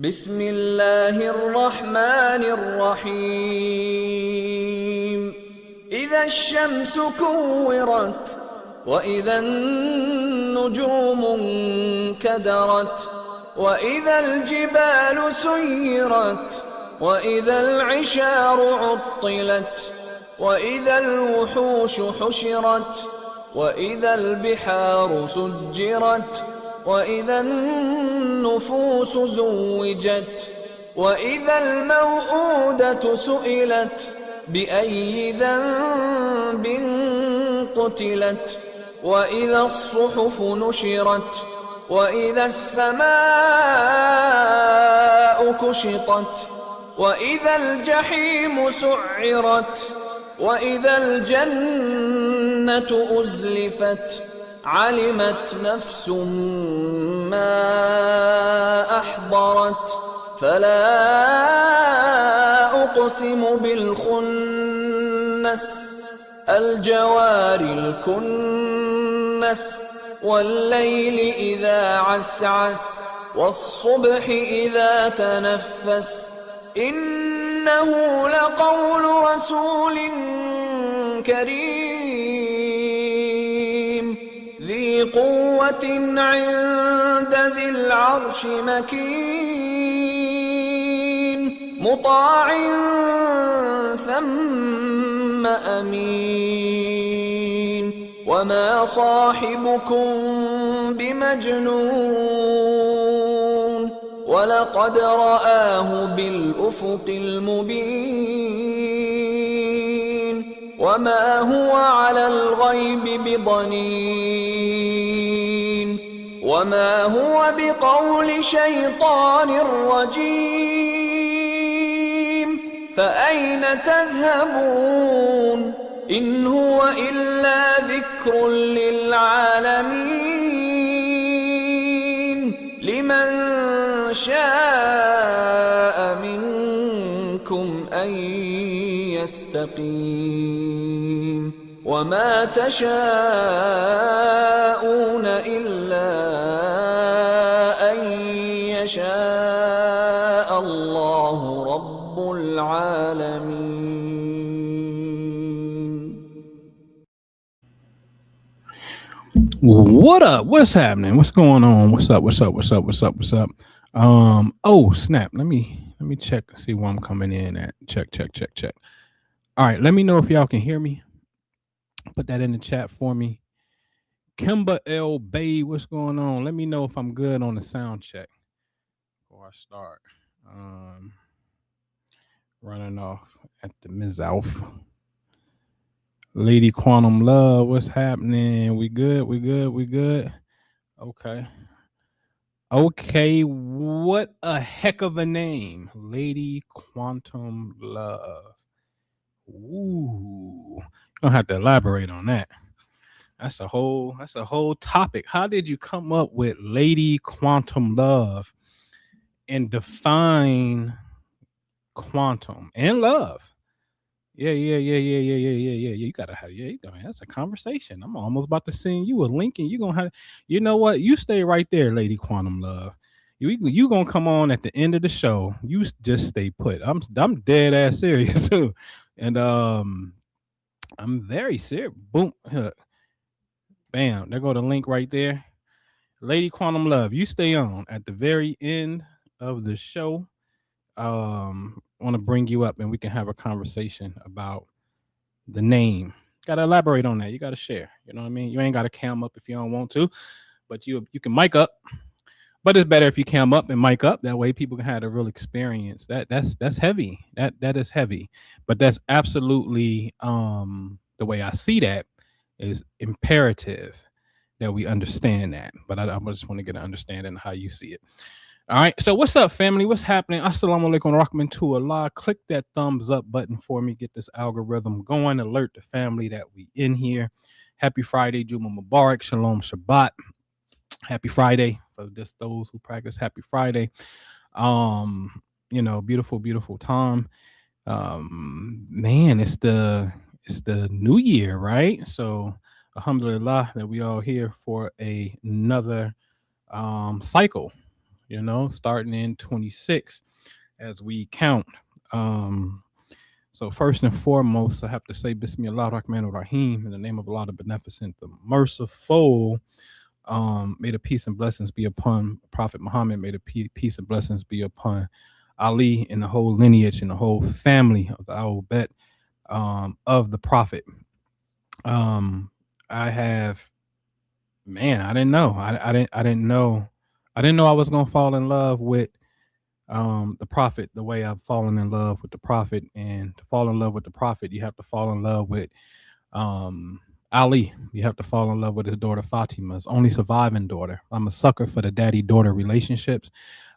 بسم الله الرحمن الرحيم إذا الشمس كورت وإذا النجوم انكدرت وإذا الجبال سيرت وإذا العشار عطلت وإذا الوحوش حشرت وإذا البحار سجرت وإذا النفوس زوجت وإذا الموءودة سئلت بأي ذنب قتلت وإذا الصحف نشرت وإذا السماء كشطت وإذا الجحيم سعرت وإذا الجنة أزلفت علمت نفس ما أحضرت فلا أقسم بالخنس الجوار الكنس والليل إذا عسعس والصبح إذا تنفس إنه لقول رسول كريم ذي قوة عند ذي العرش مكين مطاع ثم أمين وما صاحبكم بمجنون ولقد رآه بالأفق المبين وما هو على الغيب بضنين وما هو بقول شيطان رجيم فأين تذهبون إن هو إلا ذكر للعالمين لمن شاء منكم أن يستقيم وما تشاءون إلا أن يشاء الله رب العالمين. What up? What's happening? What's going on? What's up? Oh snap. Let me check and see where I'm coming in at. Check. All right, let me know if y'all can hear me. Put that in the chat for me. Kimber al-Bayt, what's going on? Let me know if I'm good on the sound check before I start. Running off at the Mizalf. Lady Quantum Love, what's happening? We good? Okay, what a heck of a name. Lady Quantum Love. Ooh. Gonna have to elaborate on that. That's a whole topic. How did you come up with Lady Quantum Love and define quantum and love? Yeah. You gotta have, that's a conversation. I'm almost about to send you a link, and you're gonna have, you know what? You stay right there, Lady Quantum Love. You gonna come on at the end of the show. You just stay put. I'm dead ass serious too, and I'm very serious. Boom, bam. There go the link right there, Lady Quantum Love. You stay on at the very end of the show. Want to bring you up and we can have a conversation about the name. Got to elaborate on that. You got to share. You know what I mean? You ain't got to cam up if you don't want to, but you can mic up. But it's better if you cam up and mic up. That way people can have a real experience. That's heavy. That is heavy. But that's absolutely the way I see that is imperative that we understand that. But I just want to get an understanding of how you see it. All right, so what's up, family? What's happening? Assalamu alaikum rahmatullah. Click that thumbs up button for me. Get this algorithm going. Alert the family that we in here. Happy Friday, Juma Mubarak, Shalom Shabbat. Happy Friday for just those who practice. Happy Friday. Beautiful time. Man, it's the new year, right? So alhamdulillah that we all here for another cycle. starting in 26 as we count. So first and foremost, I have to say Bismillah ar-Rahman ar-Rahim, in the name of Allah the Beneficent, the Merciful. May the peace and blessings be upon Prophet Muhammad. May the peace and blessings be upon Ali and the whole lineage and the whole family of the al-Bayt of the Prophet. I have, man, I didn't know. I didn't know. I didn't know I was gonna fall in love with the Prophet the way I've fallen in love with the Prophet. And to fall in love with the Prophet, you have to fall in love with Ali. You have to fall in love with his daughter Fatima, his only surviving daughter. I'm a sucker for the daddy-daughter relationships.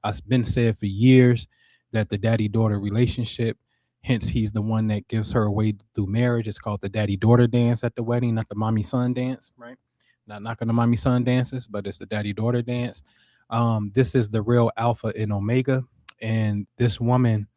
It's been said for years that the daddy-daughter relationship, hence he's the one that gives her away through marriage. It's called the daddy-daughter dance at the wedding, not the mommy-son dance, right? Not knocking the mommy-son dances, but it's the daddy-daughter dance. This is the real alpha and omega. And this woman,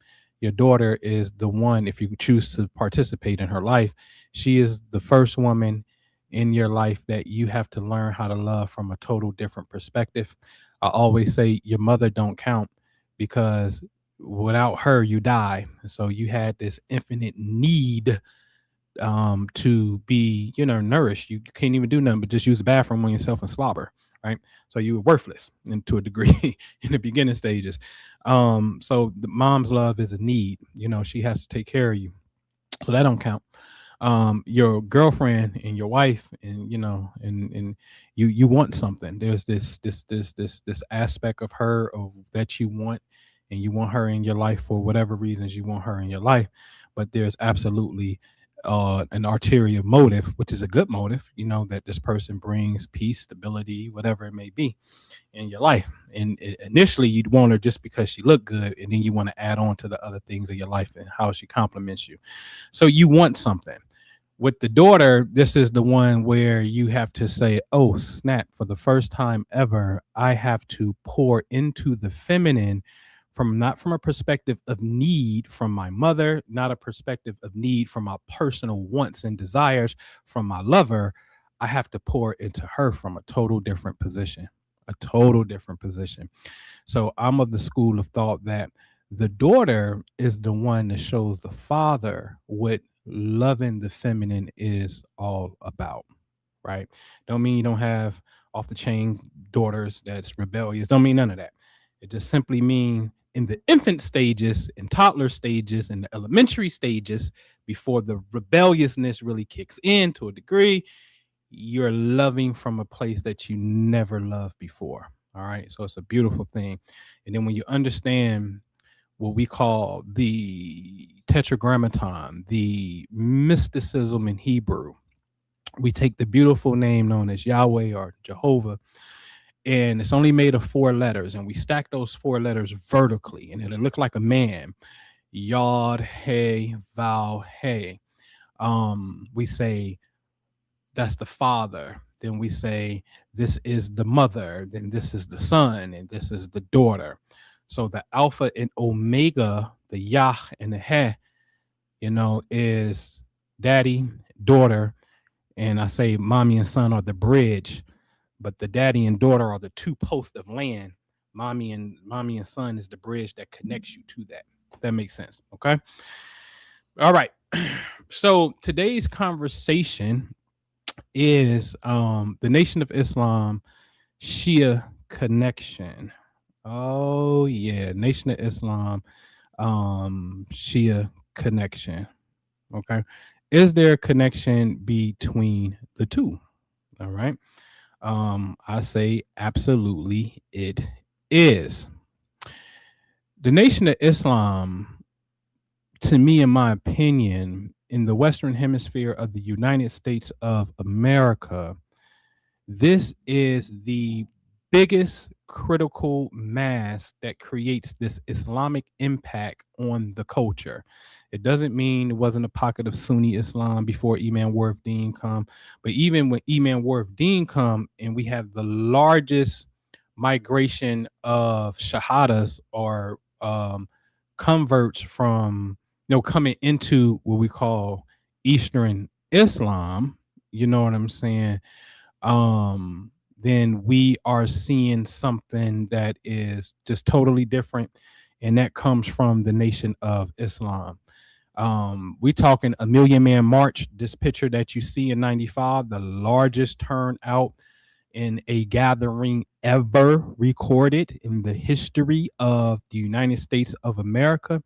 your daughter, is the one, if you choose to participate in her life, she is the first woman in your life that you have to learn how to love from a total different perspective. I always say your mother don't count, because without her, you die. So you had this infinite need to be, nourished. You can't even do nothing but just use the bathroom on yourself and slobber, right? So you were worthless, and to a degree in the beginning stages. So the mom's love is a need. She has to take care of you, so that don't count. Your girlfriend and your wife, and and you want something. There's this aspect of her that you want, and you want her in your life for whatever reasons you want her in your life. But there's absolutely an ulterior motive, which is a good motive, that this person brings peace, stability, whatever it may be in your life. And initially you'd want her just because she looked good, and then you want to add on to the other things of your life and how she compliments you. So you want something. With the daughter, this is the one where you have to say, oh snap, for the first time ever, I have to pour into the feminine, not from a perspective of need from my mother, not a perspective of need from my personal wants and desires from my lover. I have to pour into her from a total different position. So I'm of the school of thought that the daughter is the one that shows the father what loving the feminine is all about, right? Don't mean you don't have off the chain daughters that's rebellious. Don't mean none of that. It just simply means in the infant stages and toddler stages and the elementary stages, before the rebelliousness really kicks in to a degree, you're loving from a place that you never loved before. All right. So it's a beautiful thing. And then when you understand what we call the tetragrammaton, the mysticism in Hebrew, we take the beautiful name known as Yahweh or Jehovah, and it's only made of 4 letters, and we stack those 4 letters vertically, and it'll look like a man. Yod, Hey, Vav, Hey. We say that's the father. Then we say this is the mother. Then this is the son, and this is the daughter. So the alpha and omega, the Yah and the He, is daddy, daughter, and I say mommy and son are the bridge, but the daddy and daughter are the 2 posts of land. Mommy and son is the bridge that connects you to that. If that makes sense. Okay. All right. So today's conversation is the Nation of Islam Shia connection. Oh yeah, Nation of Islam Shia connection. Okay. Is there a connection between the two? All right. I say absolutely it is. The Nation of Islam, to me, in my opinion, in the Western Hemisphere of the United States of America, this is the biggest critical mass that creates this Islamic impact on the culture. It doesn't mean it wasn't a pocket of Sunni Islam before Imam War of Deen come, but even when Imam War of Deen come, and we have the largest migration of shahadas or converts from coming into what we call Eastern Islam, you know what I'm saying? then we are seeing something that is just totally different, and that comes from the Nation of Islam. We talking a million man march. This picture that you see in 95, the largest turnout in a gathering ever recorded in the history of the United States of America.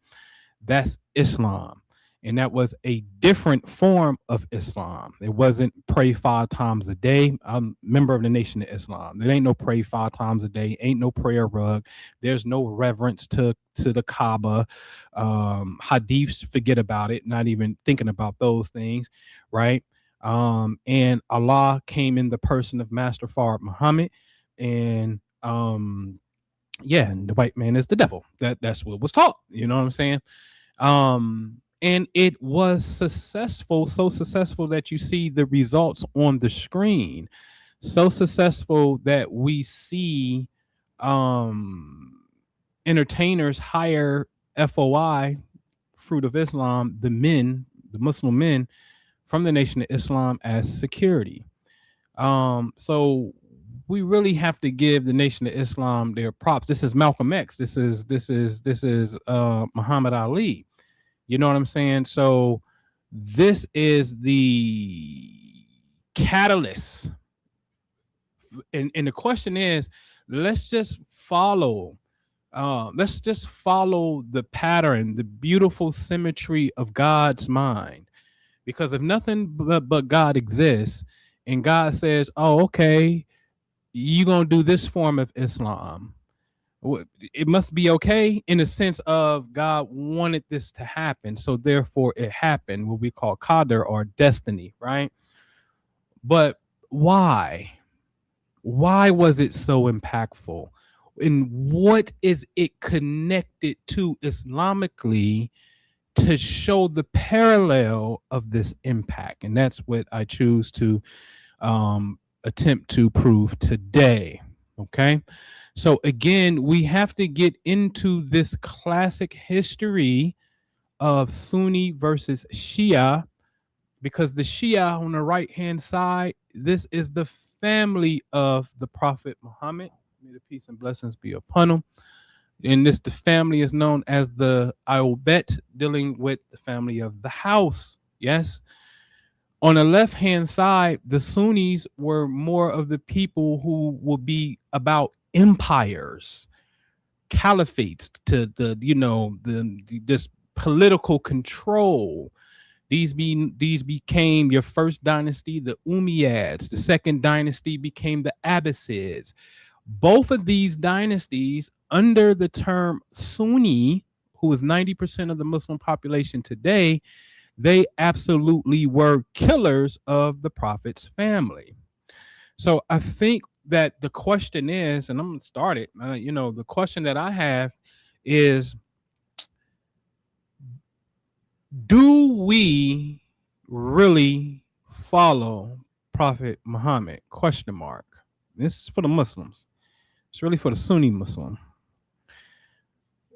That's Islam. And that was a different form of Islam. It wasn't pray 5 times a day. I'm a member of the Nation of Islam. There ain't no pray 5 times a day. Ain't no prayer rug. There's no reverence to the Kaaba. Hadiths, forget about it. Not even thinking about those things, right? And Allah came in the person of Master Fard Muhammad, and yeah, and the white man is the devil. That's what was taught. You know what I'm saying? And it was successful, so successful that you see the results on the screen. So successful that we see entertainers hire FOI, Fruit of Islam, the Muslim men from the Nation of Islam as security. So we really have to give the Nation of Islam their props. This is Malcolm X. This is Muhammad Ali. You know what I'm saying? So this is the catalyst. And the question is, let's just follow the pattern, the beautiful symmetry of God's mind. Because if nothing but God exists, and God says, oh, okay, you're going to do this form of Islam, it must be okay in the sense of God wanted this to happen, so therefore it happened, what we call qadr or destiny, right? But why was it so impactful, and what is it connected to Islamically to show the parallel of this impact? And that's what I choose to attempt to prove today. Okay, so again, we have to get into this classic history of Sunni versus Shia, because the Shia on the right hand side, this is the family of the Prophet Muhammad. May the peace and blessings be upon him. And the family is known as the al-Bayt, dealing with the family of the house. Yes. On the left-hand side, the Sunnis were more of the people who will be about empires, caliphates, to this political control. These became your first dynasty, the Umayyads. The second dynasty became the Abbasids. Both of these dynasties, under the term Sunni, who is 90% of the Muslim population today, they absolutely were killers of the Prophet's family. So I think that the question is, and I'm going to start it, the question that I have is, do we really follow Prophet Muhammad? Question mark. This is for the Muslims. It's really for the Sunni Muslim.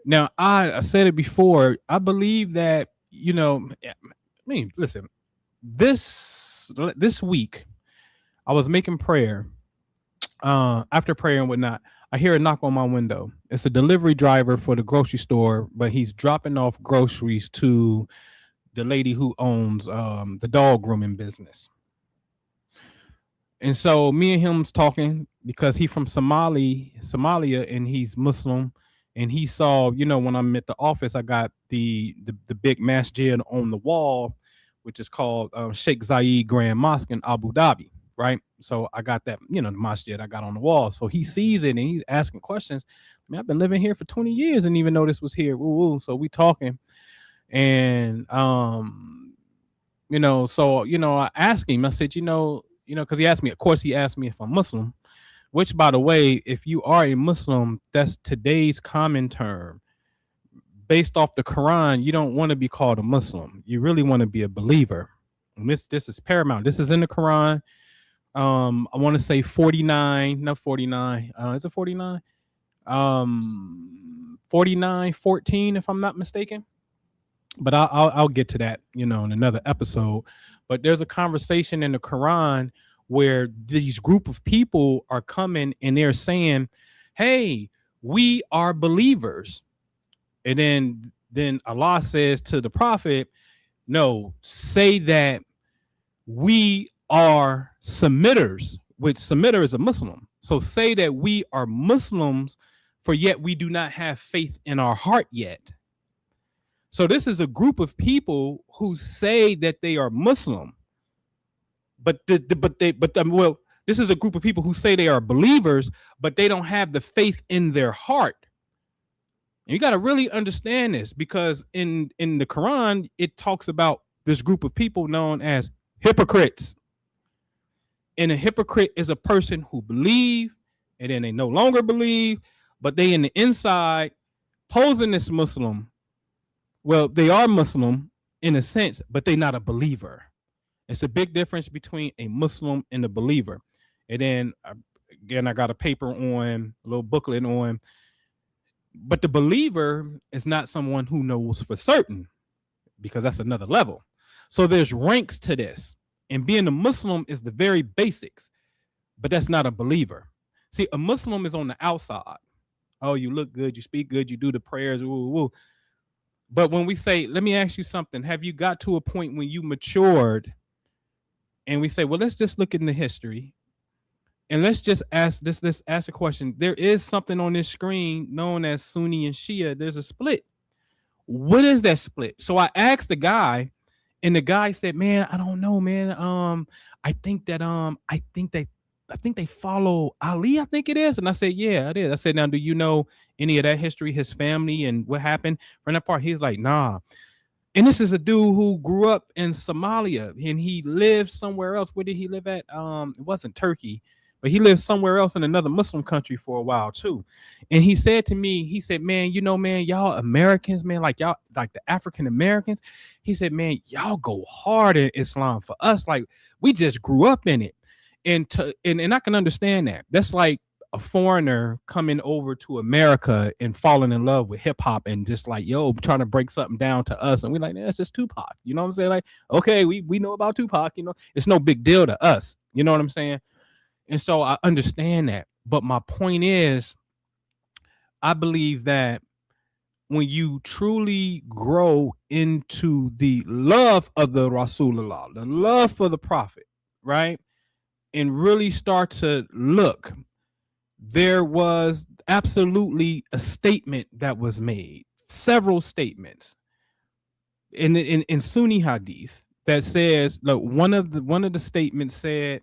Now, I said it before. I believe that, listen, this week, I was making prayer. After prayer and whatnot, I hear a knock on my window. It's a delivery driver for the grocery store, but he's dropping off groceries to the lady who owns the dog grooming business. And so me and him's talking because he's from Somalia, and he's Muslim. And he saw, when I'm at the office, I got the big masjid on the wall, which is called Sheikh Zayed Grand Mosque in Abu Dhabi, right? So I got that, the masjid I got on the wall. So he sees it and he's asking questions. I mean, I've been living here for 20 years and even know this was here. Woo-woo. So we talking, and I asked him. I said, because he asked me. Of course, he asked me if I'm Muslim. Which, by the way, if you are a Muslim, that's today's common term. Based off the Quran, you don't want to be called a Muslim. You really want to be a believer. And this is paramount. This is in the Quran. I want to say 49, not 49. Is it 49? 49:14, if I'm not mistaken. But I'll get to that, in another episode. But there's a conversation in the Quran where these group of people are coming and they're saying, hey, we are believers. And then Allah says to the prophet, no, say that we are submitters, which submitter is a Muslim. So say that we are Muslims, for yet we do not have faith in our heart yet. So this is a group of people who say that they are Muslim, but this is a group of people who say they are believers, but they don't have the faith in their heart. And you got to really understand this, because in the Quran, it talks about this group of people known as hypocrites. And a hypocrite is a person who believe and then they no longer believe, but they in the inside posing this Muslim. Well, they are Muslim in a sense, but they're not a believer. It's a big difference between a Muslim and a believer. And then again, I got a paper on, a little booklet on, but the believer is not someone who knows for certain, because that's another level. So there's ranks to this. And being a Muslim is the very basics, but that's not a believer. See, a Muslim is on the outside. Oh, you look good, you speak good, you do the prayers, woo, woo. But when we say, let me ask you something, have you got to a point when you matured and we say, well, let's just look in the history and let's just ask this, let's ask a question. There is something on this screen known as Sunni and Shia. There's a split. What is that split? So I asked the guy, and the guy said, man, I don't know, man. I think they follow Ali, I think it is. And I said, yeah, it is. I said, now, do you know any of that history, his family and what happened from that part? He's like, nah. And this is a dude who grew up in Somalia and he lived somewhere else. Where did he live at? It wasn't Turkey, but he lived somewhere else in another Muslim country for a while too. And he said to me, he said, man, you know, man, y'all Americans, man, like y'all, like the African Americans, he said, man, y'all go hard in Islam. For us, like we just grew up in it. And I can understand that. That's like a foreigner coming over to America and falling in love with hip hop and just like, yo, trying to break something down to us. And we're like, that's just Tupac. You know what I'm saying? Like, okay, we know about Tupac, you know, it's no big deal to us. You know what I'm saying? And so I understand that. But my point is, I believe that when you truly grow into the love of the Rasulullah, the love for the Prophet, right? And really start to look, there was absolutely a statement that was made, several statements in Sunni hadith that says, look, one of the statements said,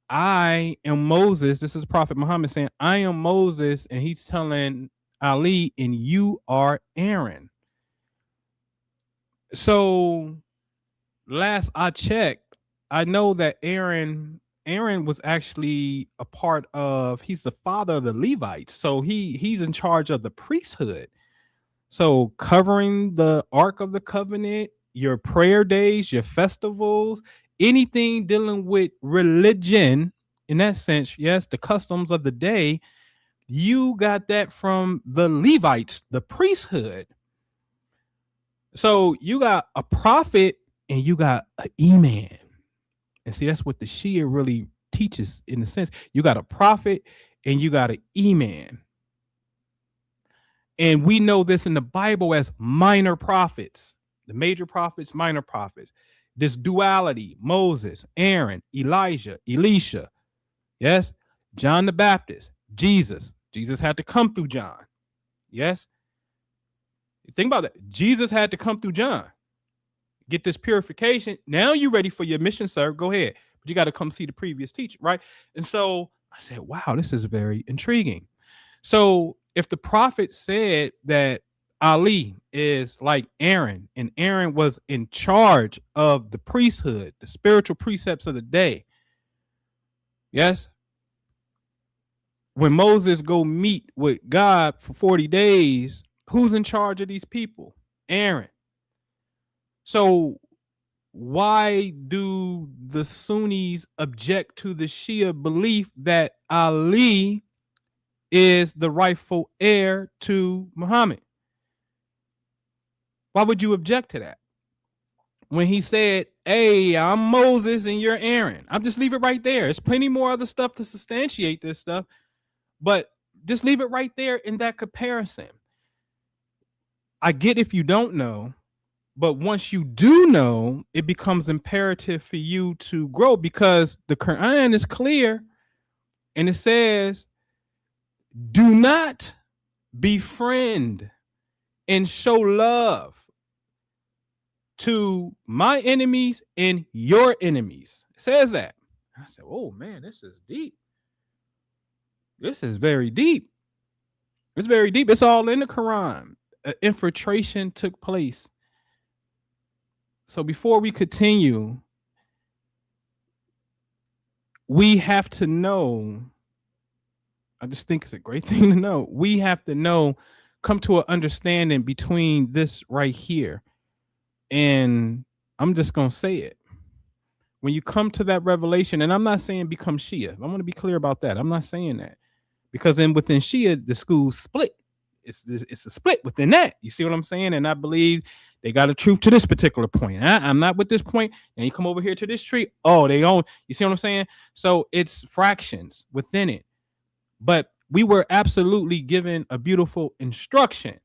I am Moses. This is Prophet Muhammad saying, I am Moses, and he's telling Ali, and you are Aaron. So last I checked, I know that Aaron was actually a part of, he's the father of the Levites. So he's in charge of the priesthood. So covering the Ark of the Covenant, your prayer days, your festivals, anything dealing with religion, in that sense, yes, the customs of the day, you got that from the Levites, the priesthood. So you got a prophet and you got an imam. And see, that's what the Shia really teaches in a sense. You got a prophet and you got an imam. And we know this in the Bible as minor prophets, the major prophets, minor prophets. This duality, Moses, Aaron, Elijah, Elisha, yes, John the Baptist, Jesus. Jesus had to come through John. Yes. Think about that. Jesus had to come through John. Get this purification. Now you're ready for your mission, sir. Go ahead. But you got to come see the previous teacher, right? And so I said, wow, this is very intriguing. So if the prophet said that Ali is like Aaron, and Aaron was in charge of the priesthood, the spiritual precepts of the day, yes, when Moses go meet with God for 40 days, who's in charge of these people? Aaron. So why do the Sunnis object to the Shia belief that Ali is the rightful heir to Muhammad? Why would you object to that? when he said, hey, I'm Moses and you're Aaron. I'll just leave it right there. There's plenty more other stuff to substantiate this stuff, but just leave it right there in that comparison. I get if you don't know, but once you do know, it becomes imperative for you to grow, because the Quran is clear and it says, do not befriend and show love to my enemies and your enemies. It says that. I said, oh man, this is deep. This is very deep. It's very deep. It's all in the Quran. Infiltration took place. So before we continue, we have to know, I just think it's a great thing to know. We have to know, come to an understanding between this right here. And I'm just going to say it. When you come to that revelation, and I'm not saying become Shia. I want to be clear about that. I'm not saying that. Because within Shia, the school's split. It's a split within that. You see what I'm saying? And I believe they got a truth to this particular point. I'm not with this point. And you come over here to this tree. Oh, they own. You see what I'm saying? So it's fractions within it. But we were absolutely given a beautiful instruction.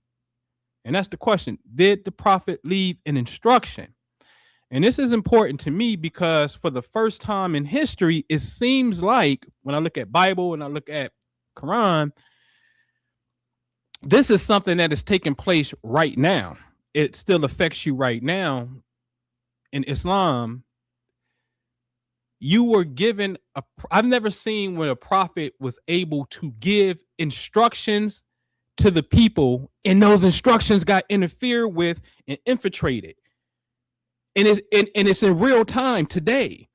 And that's the question. Did the prophet leave an instruction? And this is important to me because for the first time in history, it seems like when I look at Bible and I look at Quran, this is something that is taking place right now. It still affects you right now. In Islam, you were given I've never seen when a prophet was able to give instructions to the people and those instructions got interfered with and infiltrated. And it's in real time today.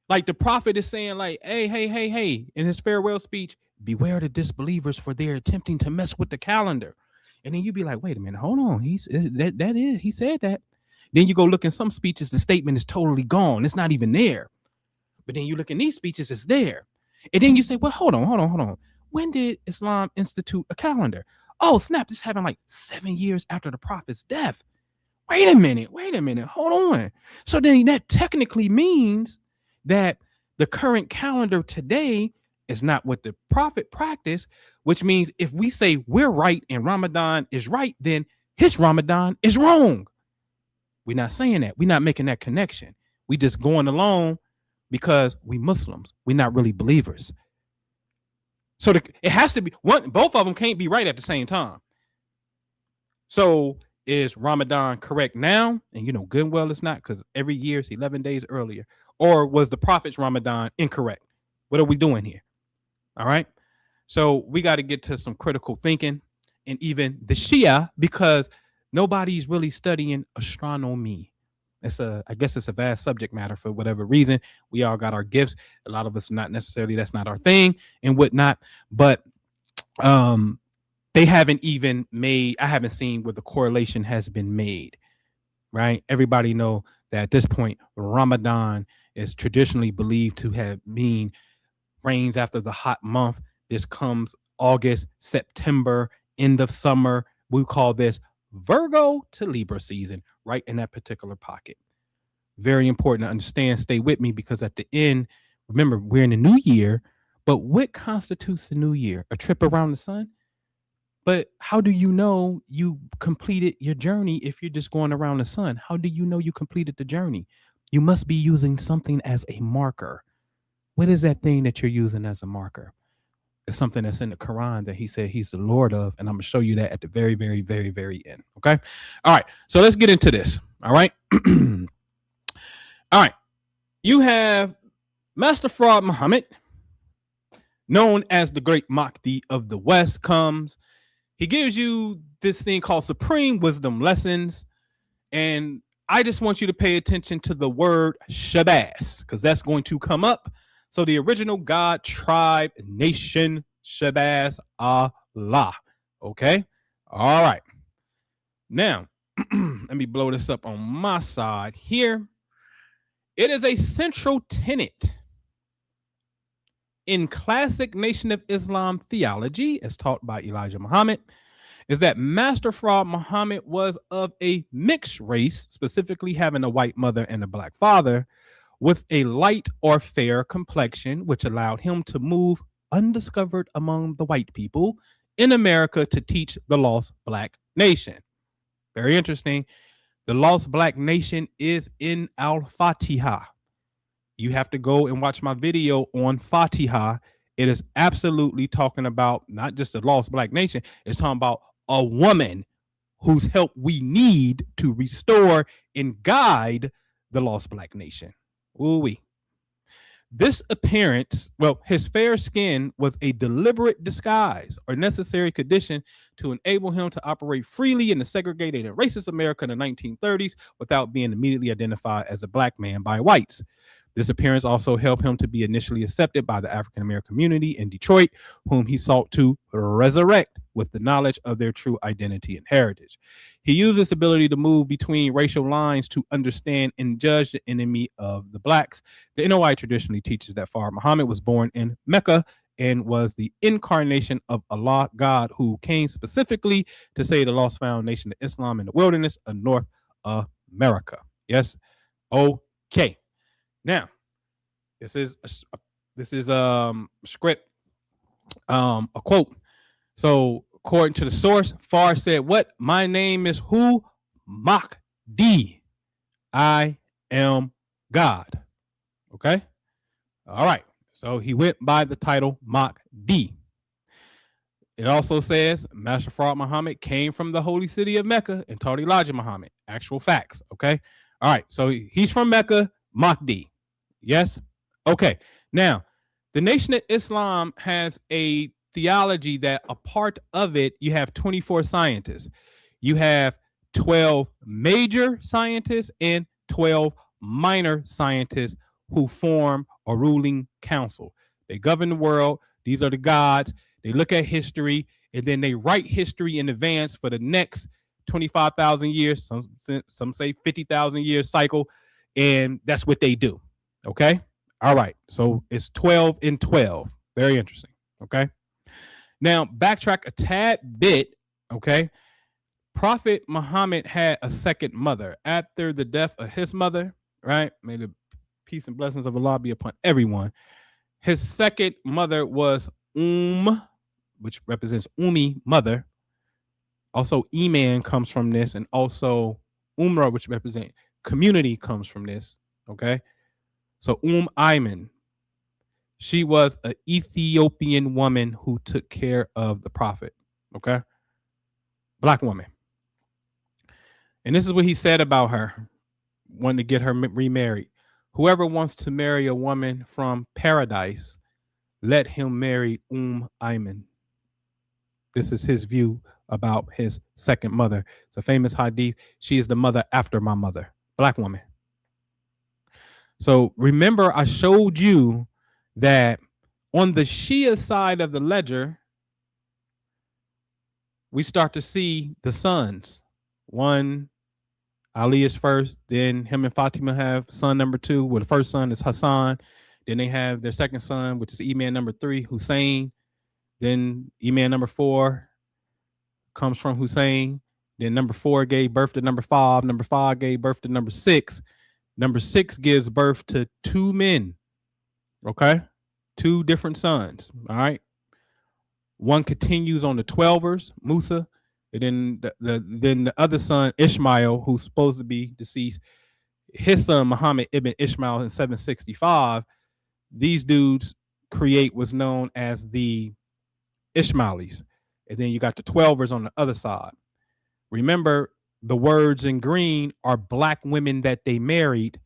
Like the prophet is saying, like, hey, in his farewell speech, beware the disbelievers, for they're attempting to mess with the calendar. And then you'd be like, wait a minute, hold on. He said that. Then you go look in some speeches, the statement is totally gone. It's not even there. But then you look in these speeches, it's there. And then you say, well, hold on. When did Islam institute a calendar? Oh, snap, this happened like 7 years after the prophet's death. Wait a minute, hold on. So then that technically means that the current calendar today is not what the prophet practiced, which means if we say we're right and Ramadan is right, then his Ramadan is wrong. We're not saying that. We're not making that connection. We just going along because we Muslims. We're not really believers. So it has to be one. Both of them can't be right at the same time. So is Ramadan correct now? And you know good and well it's not, because every year it's 11 days earlier. Or was the prophet's Ramadan incorrect? What are we doing here? All right. So we got to get to some critical thinking, and even the Shia, because nobody's really studying astronomy. I guess it's a vast subject matter for whatever reason. We all got our gifts. A lot of us not necessarily, that's not our thing and whatnot. But they haven't even made, I haven't seen where the correlation has been made, right? Everybody know that at this point, Ramadan is traditionally believed to have been rains after the hot month. This comes August, September, end of summer. We call this Virgo to Libra season, right in that particular pocket. Very important to understand. Stay with me, because at the end, remember, we're in the new year, but what constitutes the new year? A trip around the sun? But how do you know you completed your journey if you're just going around the sun? How do you know you completed the journey? You must be using something as a marker. What is that thing that you're using as a marker? It's something that's in the Quran that he said he's the Lord of. And I'm going to show you that at the very, very, very, very end. Okay. All right. So let's get into this. All right. All right. You have Master Fraud Muhammad, known as the Great Mahdi of the West, comes. He gives you this thing called Supreme Wisdom Lessons. And I just want you to pay attention to the word Shabazz, because that's going to come up. So the original God, tribe, nation, Shabazz, Allah. Okay. All right. Now, let me blow this up on my side here. It is a central tenet in classic Nation of Islam theology, as taught by Elijah Muhammad, is that Master Fraud Muhammad was of a mixed race, specifically having a white mother and a black father, with a light or fair complexion, which allowed him to move undiscovered among the white people in America to teach the lost black nation. Very interesting. The lost black nation is in al-Fatiha. You have to go and watch my video on Fatiha. It is absolutely talking about not just the lost black nation, it's talking about a woman whose help we need to restore and guide the lost black nation. Ooh-wee. This appearance, well, his fair skin was a deliberate disguise or necessary condition to enable him to operate freely in the segregated and racist America in the 1930s without being immediately identified as a black man by whites. This appearance also helped him to be initially accepted by the African American community in Detroit, whom he sought to resurrect with the knowledge of their true identity and heritage. He used this ability to move between racial lines to understand and judge the enemy of the blacks. The NOI traditionally teaches that Farad Muhammad was born in Mecca and was the incarnation of Allah, God, who came specifically to save the lost found nation of Islam in the wilderness of North America. Yes? Okay. Now, this is a script, a quote. So, according to the source, Farad said, "What? My name is who? Mahdi. I am God." Okay. All right. So he went by the title Mahdi. It also says Master Farad Muhammad came from the holy city of Mecca and taught Elijah Muhammad. Actual facts. Okay. All right. So he's from Mecca, Mahdi. Yes. Okay. Now, the Nation of Islam has a theology that a part of it, you have 24 scientists. You have 12 major scientists and 12 minor scientists who form a ruling council. They govern the world. These are the gods. They look at history and then they write history in advance for the next 25,000 years. Some say 50,000 years cycle. And that's what they do. Okay. All right. So it's 12 and 12. Very interesting. Okay. Now, backtrack a tad bit. Okay. Prophet Muhammad had a second mother after the death of his mother, right? May the peace and blessings of Allah be upon everyone. His second mother was which represents Ummi, mother. Also, Iman comes from this, and also Umrah, which represents community, comes from this. Okay. So Ayman, she was an Ethiopian woman who took care of the prophet. Okay. Black woman. And this is what he said about her, wanting to get her remarried. Whoever wants to marry a woman from paradise, let him marry Ayman. This is his view about his second mother. It's a famous hadith. She is the mother after my mother. Black woman. So remember, I showed you that on the Shia side of the ledger, we start to see the sons. One, Ali is first, then him and Fatima have son number 2, where the first son is Hassan. Then they have their second son, which is Imam number 3, Hussein. Then Imam number 4 comes from Hussein. Then number 4 gave birth to number 5. Number 5 gave birth to number 6. Number 6 gives birth to 2 men. Okay? 2 different sons. All right. One continues on the Twelvers, Musa. And then the other son, Ishmael, who's supposed to be deceased, his son, Muhammad ibn Ishmael, in 765, these dudes create what's known as the Ishmaelis. And then you got the Twelvers on the other side. Remember, the words in green are black women that they married.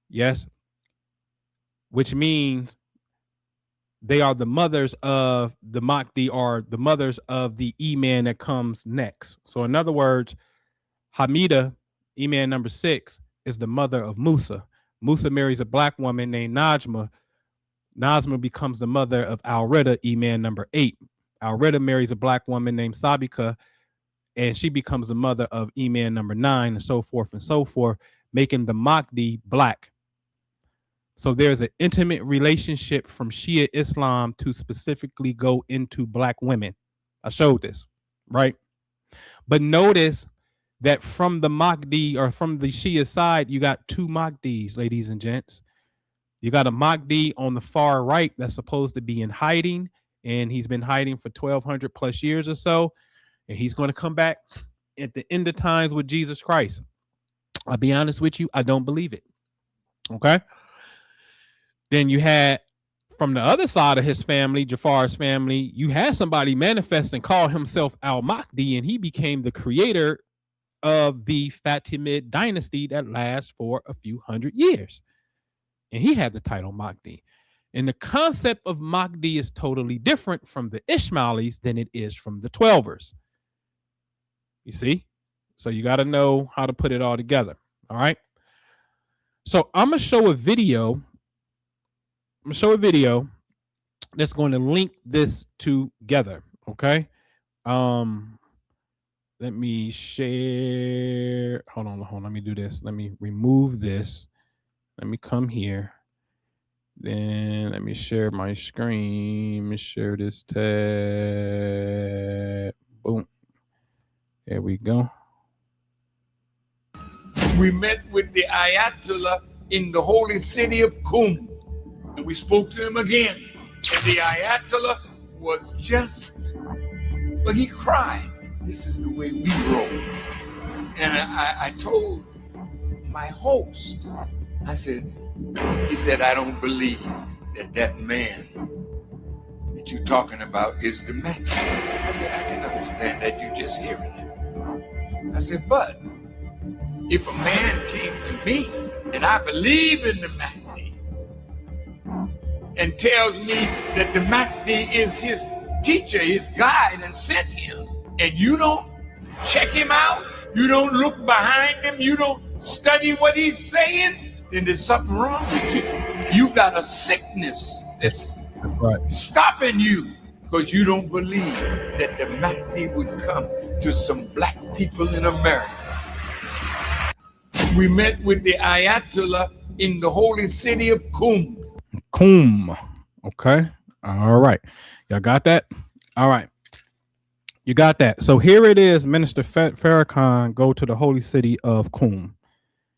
Yes. Which means they are the mothers of the Mahdi, or the mothers of the Imam that comes next. So in other words, Hamida, Imam number 6, is the mother of Musa. Musa marries a black woman named Najma. Najma becomes the mother of Al-Rida, Imam number 8. Al-Rida marries a black woman named Sabika, and she becomes the mother of Imam number 9, and so forth, making the Mahdi black. So there's an intimate relationship from Shia Islam to specifically go into black women. I showed this, right? But notice that from the Mahdi or from the Shia side, you got two Mahdis, ladies and gents. You got a Mahdi on the far right that's supposed to be in hiding, and he's been hiding for 1,200 plus years or so, and he's going to come back at the end of times with Jesus Christ. I'll be honest with you, I don't believe it. Okay. Then you had from the other side of his family, Jafar's family, you had somebody manifest and call himself al-Mahdi, and he became the creator of the Fatimid dynasty that lasts for a few hundred years. And he had the title Mahdi. And the concept of Mahdi is totally different from the Ismailis than it is from the Twelvers. You see? So you got to know how to put it all together. All right. So I'm going to show a video. That's going to link this together. Okay. Let me share. Hold on. Let me do this. Let me remove this. Let me come here. Then let me share my screen. Let me share this tab. Boom. There we go. We met with the Ayatollah in the holy city of Qa'im, and we spoke to him again. And the Ayatollah was just, but he cried. This is the way we roll. And I told my host, I said, he said, I don't believe that man that you're talking about is the Mahdi. I said, I can understand that you're just hearing it. I said, but if a man came to me and I believe in the Mahdi and tells me that the Mahdi is his teacher, his guide, and sent him, and you don't check him out, you don't look behind him, you don't study what he's saying, then there's something wrong with you. You got a sickness that's stopping you because you don't believe that the Mahdi would come to some black people in America. We met with the Ayatollah in the holy city of Qa'im. Qa'im. Okay. All right. Y'all got that? All right. You got that. So here it is. Minister Farrakhan go to the holy city of Qa'im.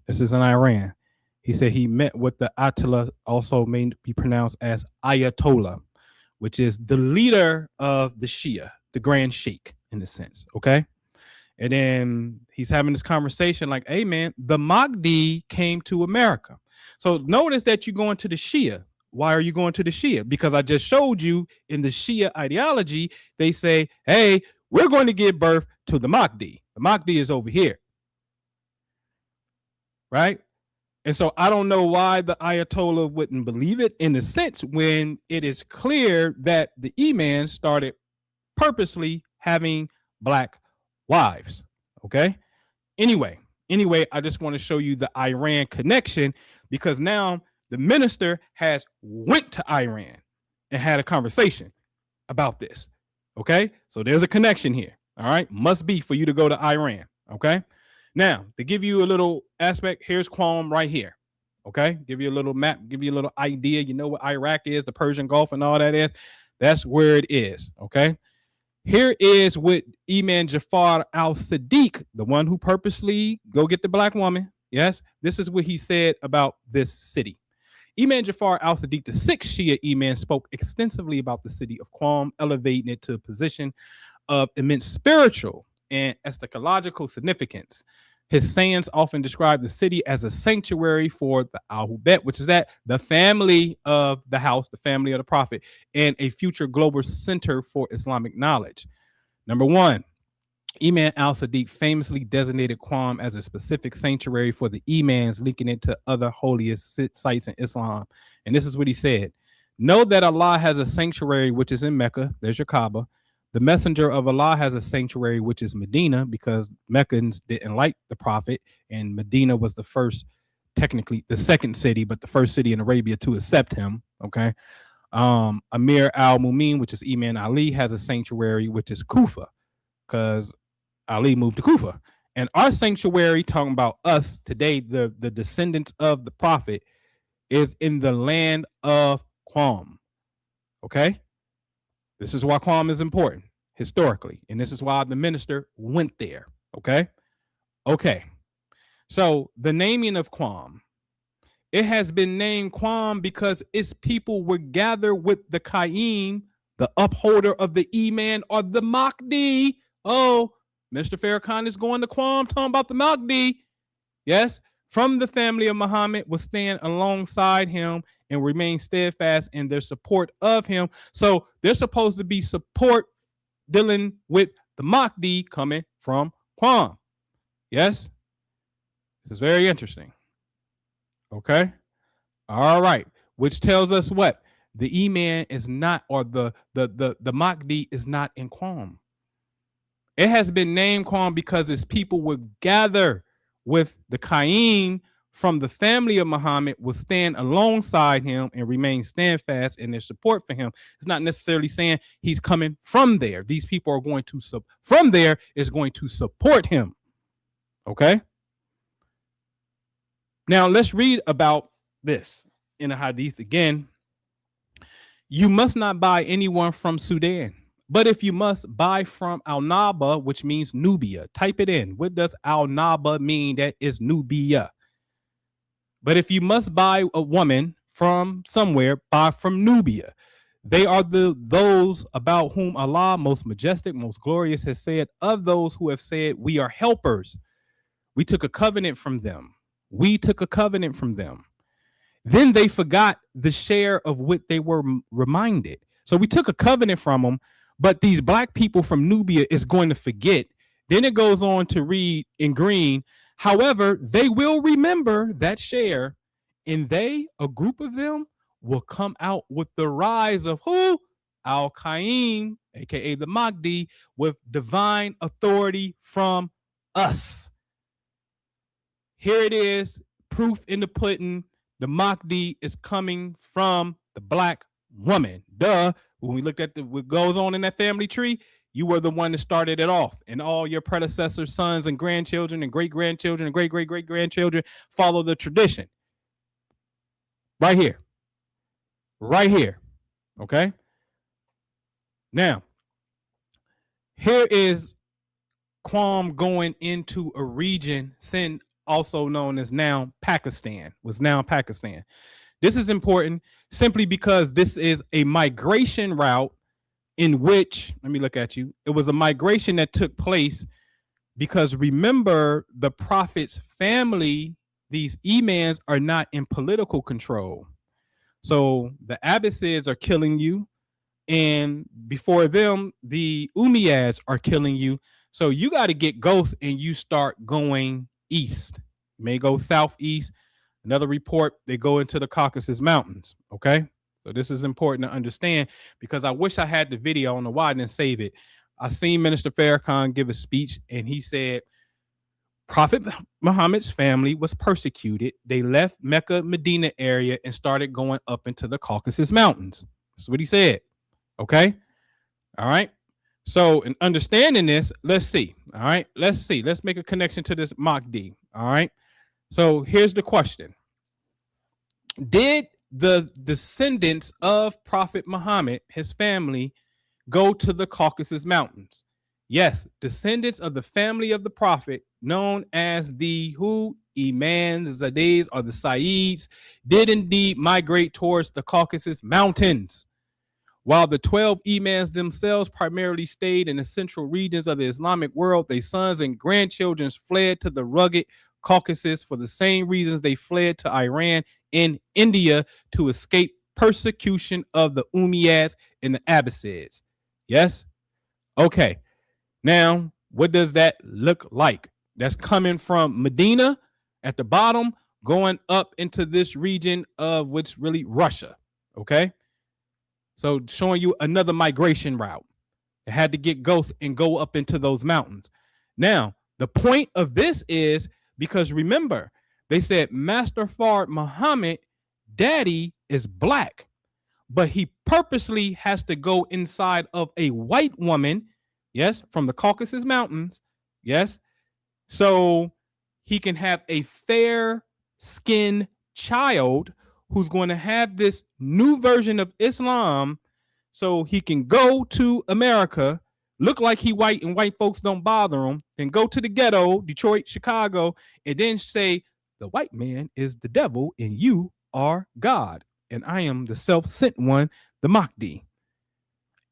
This is in Iran. He said he met with the Ayatollah, also may be pronounced as Ayatollah, which is the leader of the Shia, the Grand Sheikh in a sense. Okay. And then he's having this conversation like, hey, man, the Mahdi came to America. So notice that you're going to the Shia. Why are you going to the Shia? Because I just showed you in the Shia ideology, they say, hey, we're going to give birth to the Mahdi. The Mahdi is over here. Right? And so I don't know why the Ayatollah wouldn't believe it in a sense when it is clear that the Imams started purposely having black wives. Okay. Anyway, I just want to show you the Iran connection because now the minister has went to Iran and had a conversation about this. Okay. So there's a connection here. All right. Must be for you to go to Iran. Okay. Now, to give you a little aspect, here's Qa'im right here. Okay. Give you a little map, give you a little idea. You know what Iraq is, the Persian Gulf and all that is. That's where it is. Okay. Here is what Imam Jafar al-Sadiq, the one who purposely go get the black woman. Yes. This is what he said about this city. Imam Jafar al-Sadiq, the sixth Shia Imam, spoke extensively about the city of Qa'im, elevating it to a position of immense spiritual and eschatological significance. His sayings often describe the city as a sanctuary for the al-Bayt, which is that the family of the house, the family of the prophet, and a future global center for Islamic knowledge. Number one, Imam al-Sadiq famously designated Qa'im as a specific sanctuary for the Imams, linking it to other holiest sites in Islam. And this is what he said. Know that Allah has a sanctuary which is in Mecca. There's your Kaaba. The messenger of Allah has a sanctuary, which is Medina, because Meccans didn't like the prophet. And Medina was the first, technically the second city, but the first city in Arabia to accept him. Okay. Amir al-Mumin, which is Imam Ali, has a sanctuary, which is Kufa, because Ali moved to Kufa. And our sanctuary, talking about us today, the descendants of the prophet, is in the land of Qa'im. Okay. This is why Qa'im is important. historically. And this is why the minister went there. Okay. Okay. So the naming of Qa'im, it has been named Qa'im because its people were gathered with the Qa'im, the upholder of the Iman, or the Mahdi. Oh, Mr. Farrakhan is going to Qa'im talking about the Mahdi. Yes, from the family of Muhammad will stand alongside him and remain steadfast in their support of him. So they're supposed to be support dealing with the Mahdi coming from Qa'im. Yes, this is very interesting. Okay, all right, which tells us what? The Iman is not, or the Mahdi is not in Qa'im. It has been named Qa'im because its people would gather with the Qa'im from the family of Muhammad, will stand alongside him and remain steadfast in their support for him. It's not necessarily saying he's coming from there. These people are going to from there is going to support him. Okay. Now let's read about this in a hadith again. You must not buy anyone from Sudan, but if you must buy from al-Naba, which means Nubia, type it in. What does al-Naba mean? That is Nubia. But if you must buy a woman from somewhere, buy from Nubia. They are those about whom Allah, most majestic, most glorious, has said, of those who have said, we are helpers. We took a covenant from them. We took a covenant from them. Then they forgot the share of what they were reminded. So we took a covenant from them, but these black people from Nubia is going to forget. Then it goes on to read in green, however, they will remember that share, and they, a group of them, will come out with the rise of who? Al-Qa'im, aka the Mahdi, with divine authority from us. Here it is, proof in the pudding. The Mahdi is coming from the black woman. Duh. When we looked at what goes on in that family tree, you were the one that started it off, and all your predecessors, sons and grandchildren and great-grandchildren and great-great-great-grandchildren follow the tradition. Right here. Right here. Okay? Now, here is Qa'im going into a region, Sindh, also known as now Pakistan, was now Pakistan. This is important simply because this is a migration route in which, let me look at you. It was a migration that took place because remember, the prophet's family, these Imams are not in political control. So the Abbasids are killing you, and before them, the Umayyads are killing you. So you got to get ghost and you start going east. You may go southeast. Another report, they go into the Caucasus Mountains. Okay. So this is important to understand because I wish I had the video. I don't know why I didn't save it. I seen Minister Farrakhan give a speech and he said, Prophet Muhammad's family was persecuted. They left Mecca, Medina area and started going up into the Caucasus Mountains. That's what he said. Okay. All right. So in understanding this, let's see. All right. Let's see. Let's make a connection to this Mahdi. All right. So here's the question. Did the descendants of Prophet Muhammad, his family, go to the Caucasus Mountains? Yes, descendants of the family of the Prophet, known as the Imams, Zadehs, or the Saids, did indeed migrate towards the Caucasus Mountains. While the 12 Imams themselves primarily stayed in the central regions of the Islamic world, their sons and grandchildren fled to the rugged Caucasus for the same reasons they fled to Iran and India to escape persecution of the Umayyads and the Abbasids. Yes? Okay. Now, what does that look like? That's coming from Medina at the bottom, going up into this region of what's really Russia. Okay? So showing you another migration route. It had to get ghosts and go up into those mountains. Now, the point of this is because remember, they said Master Fard Muhammad, daddy is black, but he purposely has to go inside of a white woman, yes, from the Caucasus Mountains, yes, so he can have a fair-skinned child who's going to have this new version of Islam so he can go to America, look like he white and white folks don't bother him, then go to the ghetto, Detroit, Chicago, and then say, the white man is the devil and you are God. And I am the self-sent one, the Mahdi.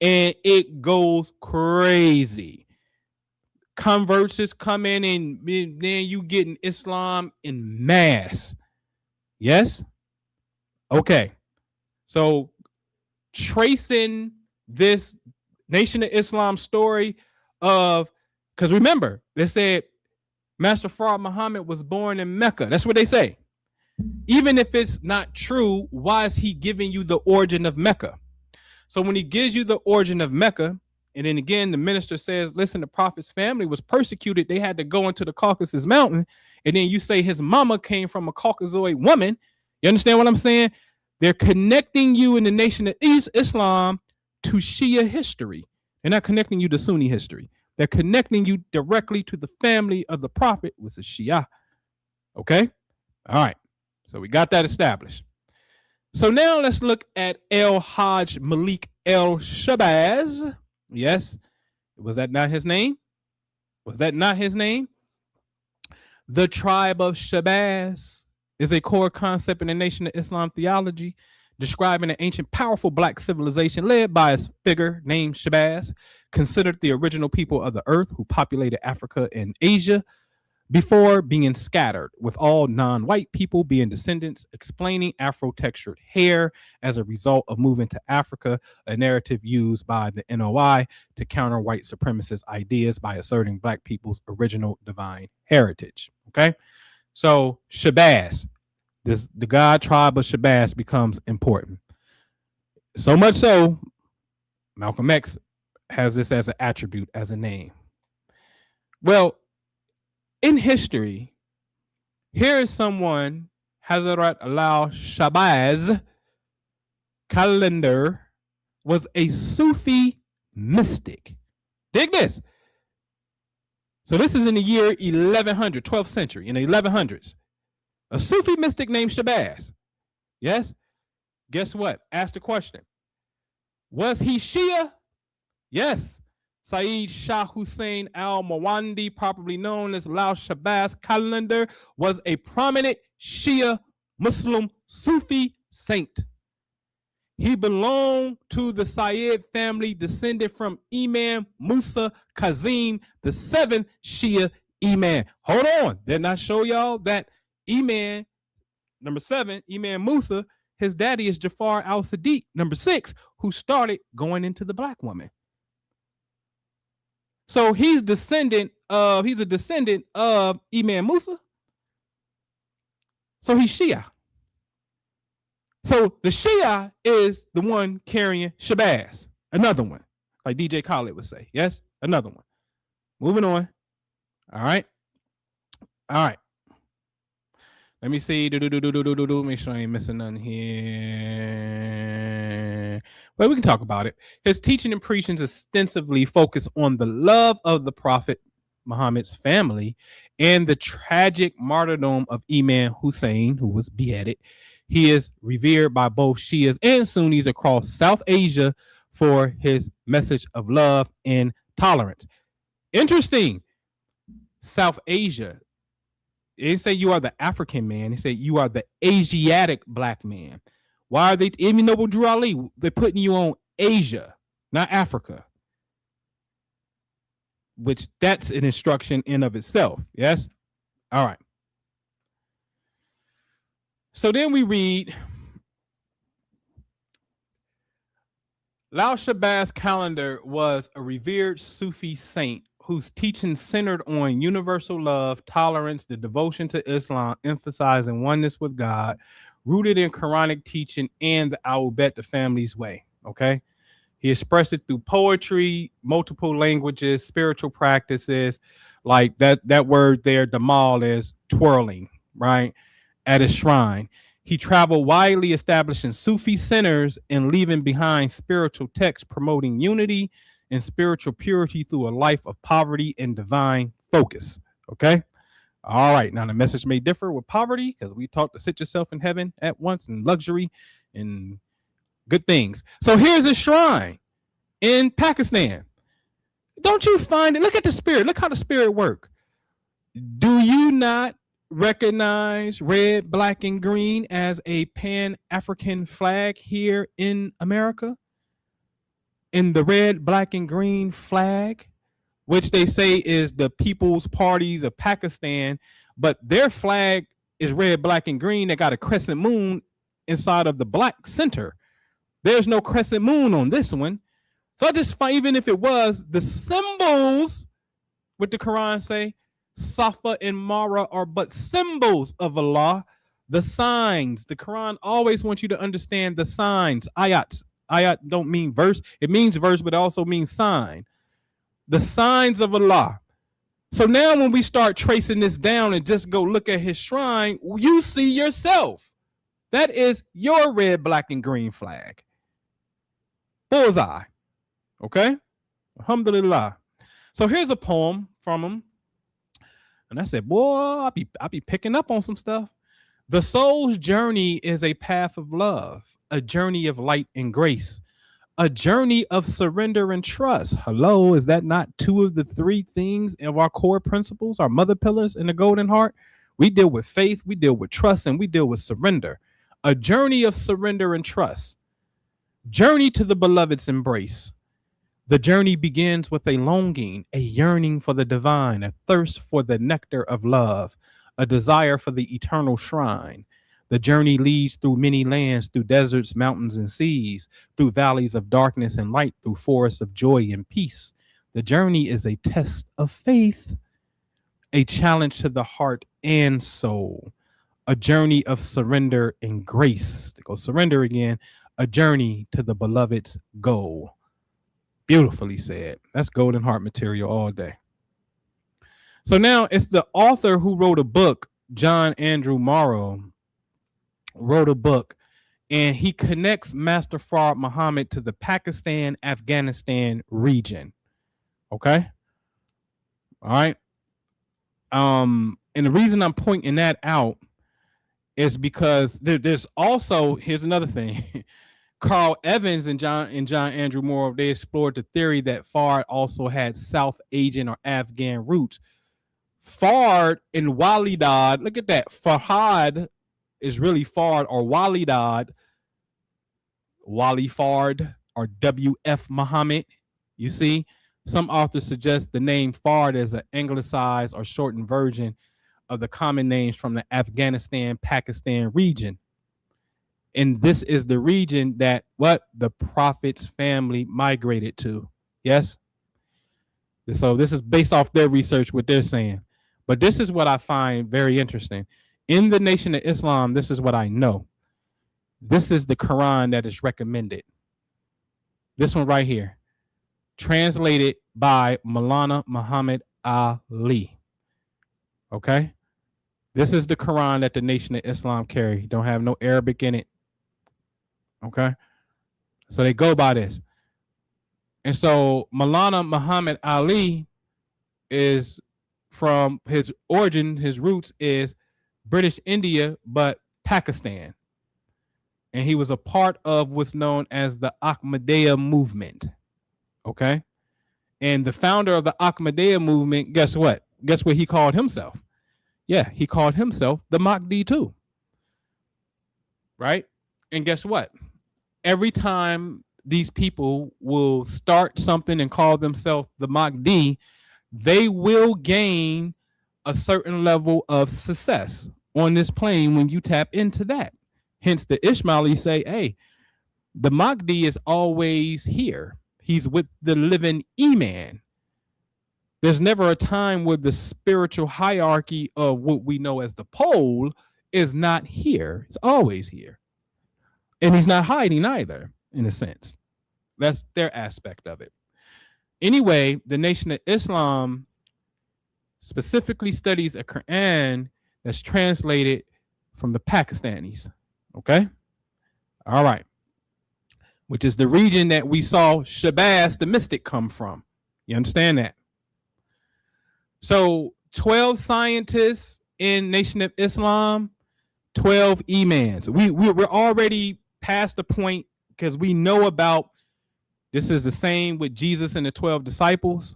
And it goes crazy. Converts come in and then you getting Islam in mass. Yes? Okay. So tracing this Nation of Islam story of, because remember, they said Master Farad Muhammad was born in Mecca. That's what they say. Even if it's not true, why is he giving you the origin of Mecca? So when he gives you the origin of Mecca, and then again, the minister says, listen, the prophet's family was persecuted. They had to go into the Caucasus Mountain. And then you say his mama came from a Caucasoid woman. You understand what I'm saying? They're connecting you in the Nation of Islam to Shia history. They're not connecting you to Sunni history. They're connecting you directly to the family of the prophet, which is Shia. Okay? All right. So we got that established. So now let's look at El-Hajj Malik El-Shabazz. Yes. Was that not his name? Was that not his name? The tribe of Shabazz is a core concept in the Nation of Islam theology, describing an ancient, powerful black civilization led by a figure named Shabazz, considered the original people of the earth who populated Africa and Asia before being scattered, with all non-white people being descendants, explaining Afro-textured hair as a result of moving to Africa, a narrative used by the NOI to counter white supremacist ideas by asserting black people's original divine heritage. Okay, so Shabazz, the god tribe of Shabazz becomes important. So much so, Malcolm X has this as an attribute, as a name. Well, in history, here is someone, Hazrat al-Shabazz Calendar, was a Sufi mystic. Dig this. So this is in the year 1100, 12th century, in the 1100s. A Sufi mystic named Shabazz. Yes? Guess what? Ask the question. Was he Shia? Yes. Saeed Shah Hussein al-Mawandi, properly known as al-Shabazz Calendar, was a prominent Shia Muslim Sufi saint. He belonged to the Sayyid family, descended from Imam Musa Kazim, the seventh Shia Imam. Hold on. Didn't I show y'all that Imam, number 7, Imam Musa, his daddy is Jafar al-Sadiq, number 6, who started going into the black woman. So he's a descendant of Imam Musa. So he's Shia. So the Shia is the one carrying Shabazz, another one, like DJ Khaled would say. Yes, another one. Moving on. All right. All right. Let me see. Make sure I ain't missing nothing here. Well, we can talk about it. His teaching and preachings extensively focus on the love of the Prophet Muhammad's family and the tragic martyrdom of Imam Hussein, who was beheaded. He is revered by both Shias and Sunnis across South Asia for his message of love and tolerance. Interesting. South Asia. They didn't say you are the African man. They say you are the Asiatic black man. Why are they, even Noble Drew Ali, they're putting you on Asia, not Africa. Which that's an instruction in of itself. Yes? All right. So then we read, al-Shabazz Calendar was a revered Sufi saint whose teaching centered on universal love, tolerance, the devotion to Islam, emphasizing oneness with God, rooted in Quranic teaching and the al-Bayt, the family's way. Okay. He expressed it through poetry, multiple languages, spiritual practices, like that word there, Damal, is twirling, right? At his shrine. He traveled widely, establishing Sufi centers and leaving behind spiritual texts promoting unity and spiritual purity through a life of poverty and divine focus. Okay. All right. Now the message may differ with poverty because we taught to sit yourself in heaven at once and luxury and good things. So here's a shrine in Pakistan. Don't you find it? Look at the spirit. Look how the spirit work. Do you not recognize red, black, and green as a Pan-African flag here in America? In the red, black, and green flag, which they say is the People's Parties of Pakistan, but their flag is red, black, and green. They got a crescent moon inside of the black center. There's no crescent moon on this one. So I just find, even if it was, the symbols, what the Quran say, Safa and Mara are but symbols of Allah. The signs, the Quran always wants you to understand the signs. Ayat don't mean verse. It means verse, but it also means sign. The signs of Allah. So now when we start tracing this down and just go look at his shrine, you see yourself. That is your red, black, and green flag. Bullseye. Okay? Alhamdulillah. So here's a poem from him. And I said, boy, I be picking up on some stuff. The soul's journey is a path of love, a journey of light and grace, a journey of surrender and trust. Hello, is that not two of the three things of our core principles, our mother pillars in the golden heart? We deal with faith, we deal with trust, and we deal with surrender. A journey of surrender and trust. Journey to the beloved's embrace. The journey begins with a longing, a yearning for the divine, a thirst for the nectar of love, a desire for the eternal shrine. The journey leads through many lands, through deserts, mountains, and seas, through valleys of darkness and light, through forests of joy and peace. The journey is a test of faith, a challenge to the heart and soul, a journey of surrender and grace. To go surrender again, a journey to the beloved's goal. Beautifully said. That's golden heart material all day. So now it's the author who wrote a book, John Andrew Morrow, wrote a book, and he connects Master Fard Muhammad to the Pakistan-Afghanistan region. Okay? All right. And the reason I'm pointing that out is because there's also, here's another thing. Carl Evans and John Andrew Morrow, they explored the theory that Fard also had South Asian or Afghan roots. Fard in Walidad, look at that. Farhad is really Fard or Walidad, Wali Fard or W.F. Muhammad. You see, some authors suggest the name Fard is an anglicized or shortened version of the common names from the Afghanistan-Pakistan region. And this is the region that the Prophet's family migrated to. Yes. So this is based off their research, what they're saying. But this is what I find very interesting. In the Nation of Islam, this is what I know. This is the Quran that is recommended. This one right here. Translated by Maulana Muhammad Ali. Okay. This is the Quran that the Nation of Islam carry. Don't have no Arabic in it. Okay. So they go by this. And so Maulana Muhammad Ali is from his origin, his roots is British India, but Pakistan. And he was a part of what's known as the Ahmadiyya movement. Okay. And the founder of the Ahmadiyya movement, guess what? Guess what he called himself? Yeah, he called himself the Mahdi too. Right? And guess what? Every time these people will start something and call themselves the Mahdi, they will gain a certain level of success on this plane when you tap into that. Hence the Ismailis say, hey, the Mahdi is always here. He's with the living Imam. There's never a time where the spiritual hierarchy of what we know as the pole is not here. It's always here. And he's not hiding either, in a sense. That's their aspect of it. Anyway, the Nation of Islam specifically studies a Quran that's translated from the Pakistanis. Okay? All right. Which is the region that we saw Shabazz the mystic come from. You understand that? So 12 scientists in Nation of Islam, 12 Imams. We're already past the point because we know about this is the same with Jesus and the 12 disciples.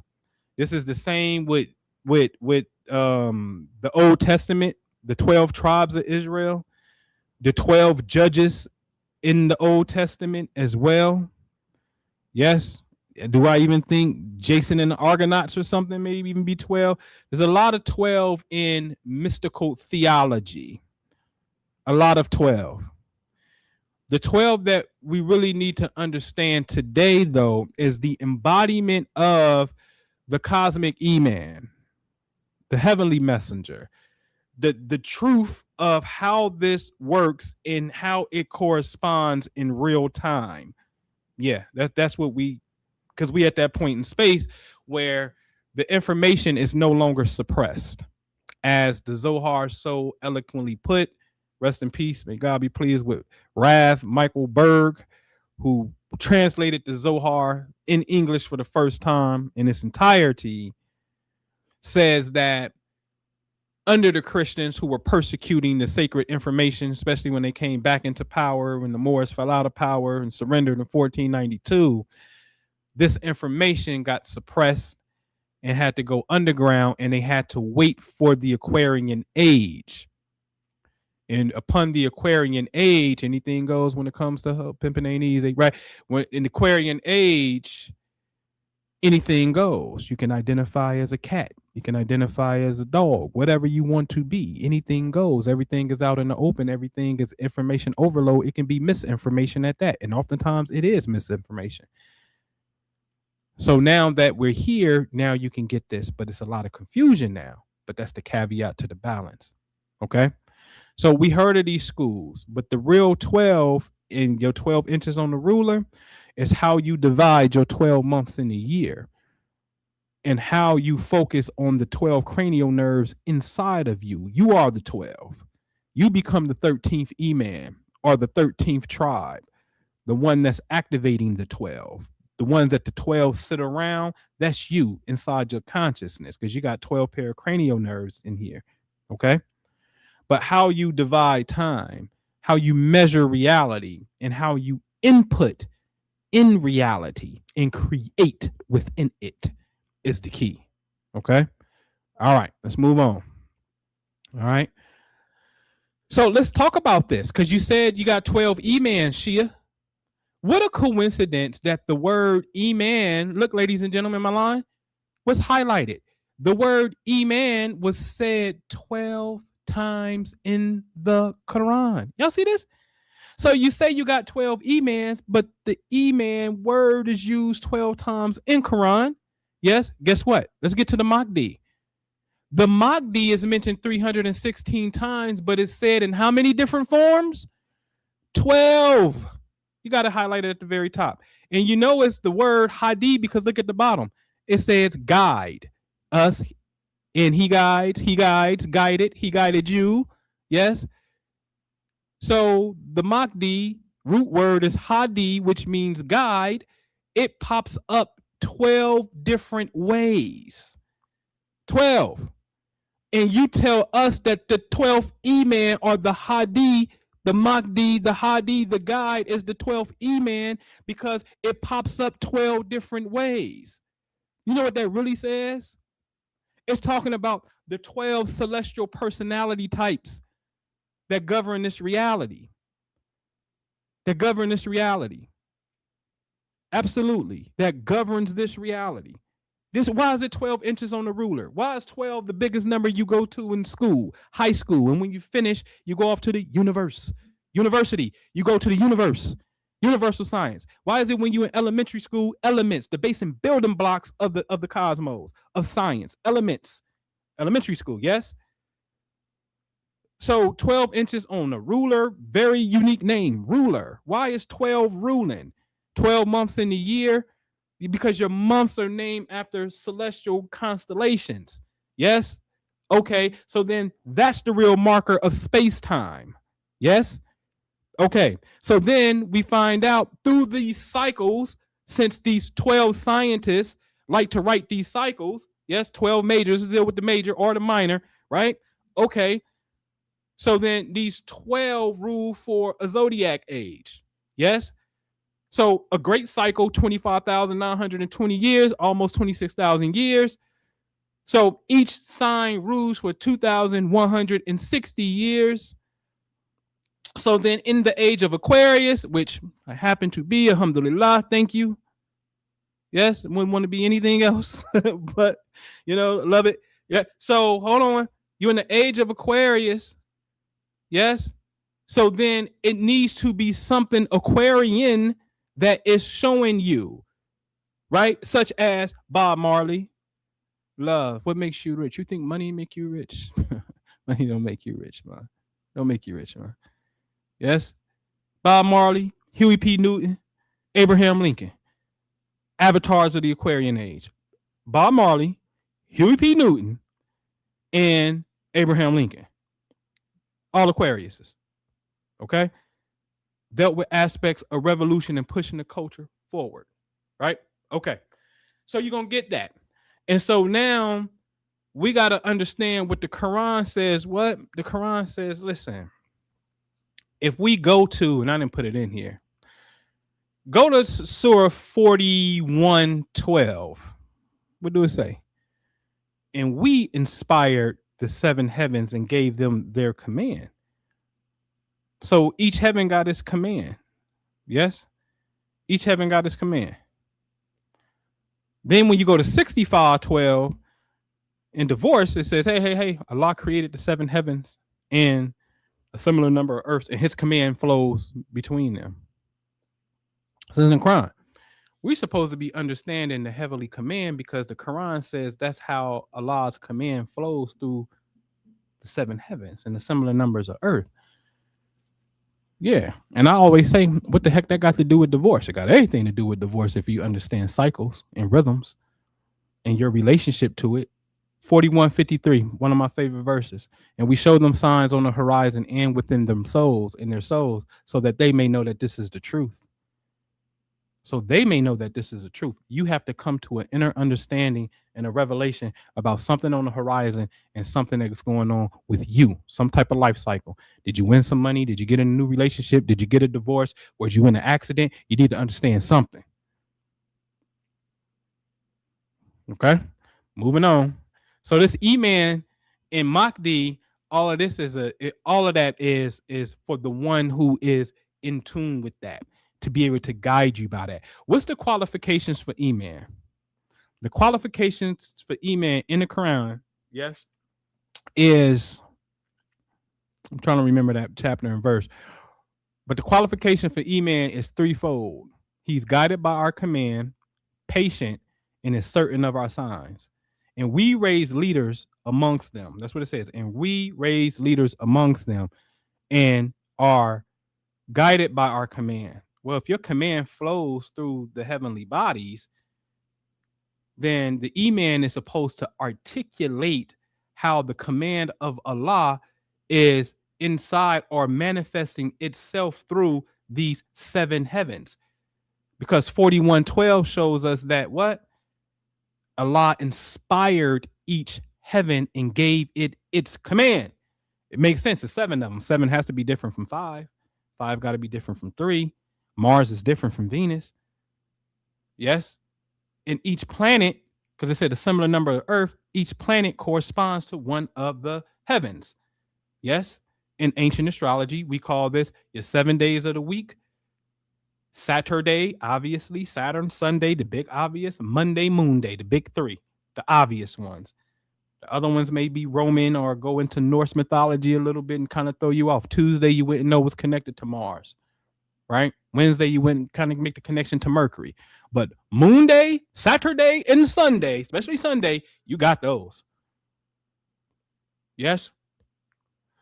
This is the same with the Old Testament, the 12 tribes of Israel, the 12 judges in the Old Testament as well. Yes. Do I even think Jason and the Argonauts or something maybe even be 12? There's a lot of 12 in mystical theology. A lot of 12. The 12 that we really need to understand today, though, is the embodiment of the cosmic Imam, the heavenly messenger, the truth of how this works and how it corresponds in real time. Yeah, that's what because we at that point in space where the information is no longer suppressed. As the Zohar so eloquently put, rest in peace, may God be pleased with Rav Michael Berg, who translated the Zohar in English for the first time in its entirety, says that under the Christians who were persecuting the sacred information, especially when they came back into power, when the Moors fell out of power and surrendered in 1492, this information got suppressed and had to go underground, and they had to wait for the Aquarian age. And upon the Aquarian age, anything goes when it comes to pimping ain't easy, right? When in the Aquarian age, anything goes. You can identify as a cat. You can identify as a dog, whatever you want to be. Anything goes. Everything is out in the open. Everything is information overload. It can be misinformation at that. And oftentimes it is misinformation. So now that we're here, now you can get this, but it's a lot of confusion now. But that's the caveat to the balance. Okay. So we heard of these schools, but the real 12 in your 12 inches on the ruler is how you divide your 12 months in a year and how you focus on the 12 cranial nerves inside of you. You are the 12. You become the 13th Imam or the 13th tribe, the one that's activating the 12. The ones that the 12 sit around, that's you inside your consciousness because you got 12 pair of cranial nerves in here. Okay. But how you divide time, how you measure reality, and how you input in reality and create within it is the key. Okay. All right. Let's move on. All right. So let's talk about this because you said you got 12 Imams, Shia. What a coincidence that the word Iman, look, ladies and gentlemen, my line was highlighted. The word Iman was said 12 times in the Quran. Y'all see this? So you say you got 12 Imams, but the Iman word is used 12 times in Quran. Yes. Guess what? Let's get to the Mahdi. The Mahdi is mentioned 316 times, but it's said in how many different forms? 12. You got to highlight it at the very top. And you know it's the word Hadi because look at the bottom. It says guide us. And he guides, guided, he guided you. Yes. So the Mahdi root word is Hadi, which means guide. It pops up 12 different ways. 12. And you tell us that the 12th Imam or the Hadi, the Mahdi, the Hadi, the guide is the 12th Imam because it pops up 12 different ways. You know what that really says? It's talking about the 12 celestial personality types that govern this reality. Absolutely. That governs this reality. Why is it 12 inches on the ruler? Why is 12 the biggest number you go to in school, high school? And when you finish, you go off to the university. You go to the universe, universal science. Why is it when you're in elementary school, elements, the base and building blocks of the cosmos, of science, elements, elementary school, yes? So 12 inches on the ruler, very unique name, ruler. Why is 12 ruling? 12 months in the year, because your months are named after celestial constellations. Yes? Okay, so then that's the real marker of space-time. Yes? Okay, so then we find out through these cycles, since these 12 scientists like to write these cycles, yes, 12 majors deal with the major or the minor, right? Okay, so then these 12 rule for a zodiac age. Yes? So a great cycle, 25,920 years, almost 26,000 years. So each sign rules for 2,160 years. So then in the age of Aquarius, which I happen to be, alhamdulillah, thank you. Yes, wouldn't want to be anything else, but love it. Yeah. So hold on. You're in the age of Aquarius. Yes. So then it needs to be something Aquarian that is showing you, right? Such as Bob Marley. Love. What makes you rich? You think money make you rich? Money don't make you rich, man. Don't make you rich, man. Yes. Bob Marley, Huey P. Newton, Abraham Lincoln. Avatars of the Aquarian age. Bob Marley, Huey P. Newton, and Abraham Lincoln. All Aquariuses. Okay? Dealt with aspects of revolution and pushing the culture forward. Right? Okay. So you're going to get that. And so now we got to understand what the Quran says. What? The Quran says, listen, if we go to, and I didn't put it in here, go to Surah 41:12. What do it say? And we inspired the seven heavens and gave them their command. So each heaven got its command. Yes? Each heaven got its command. Then when you go to 65:12 in divorce, it says, hey, Allah created the seven heavens and a similar number of earths, and his command flows between them. So in the Quran, we're supposed to be understanding the heavenly command because the Quran says that's how Allah's command flows through the seven heavens and the similar numbers of earth. Yeah. And I always say, what the heck that got to do with divorce? It got everything to do with divorce if you understand cycles and rhythms and your relationship to it. 41:53, one of my favorite verses. And we show them signs on the horizon and within them souls, in their souls, so that they may know that this is the truth. So they may know that this is the truth. You have to come to an inner understanding and a revelation about something on the horizon and something that's going on with you, some type of life cycle. Did you win some money? Did you get in a new relationship? Did you get a divorce? Was you in an accident? You need to understand something. Okay, moving on. So this Imam and Mahdi, all of this is all of that is for the one who is in tune with that, to be able to guide you by that. What's the qualifications for Imam? The qualifications for Imam in the Quran, yes, is, I'm trying to remember that chapter and verse, but the qualification for Imam is threefold. He's guided by our command, patient, and is certain of our signs. And we raise leaders amongst them. That's what it says. And we raise leaders amongst them and are guided by our command. Well, if your command flows through the heavenly bodies, then the Imam is supposed to articulate how the command of Allah is inside or manifesting itself through these seven heavens. Because 41:12 shows us that what? Allah inspired each heaven and gave it its command. It makes sense. It's seven of them. Seven has to be different from five. Five got to be different from three. Mars is different from Venus. Yes. And each planet, because it said a similar number of Earth, each planet corresponds to one of the heavens. Yes. In ancient astrology, we call this your 7 days of the week. Saturday, obviously, Saturn, Sunday, the big obvious, Monday, Moon Day, the big three, the obvious ones. The other ones may be Roman or go into Norse mythology a little bit and kind of throw you off. Tuesday, you wouldn't know was connected to Mars, right? Wednesday, you wouldn't kind of make the connection to Mercury. But Moon Day, Saturday, and Sunday, especially Sunday, you got those. Yes?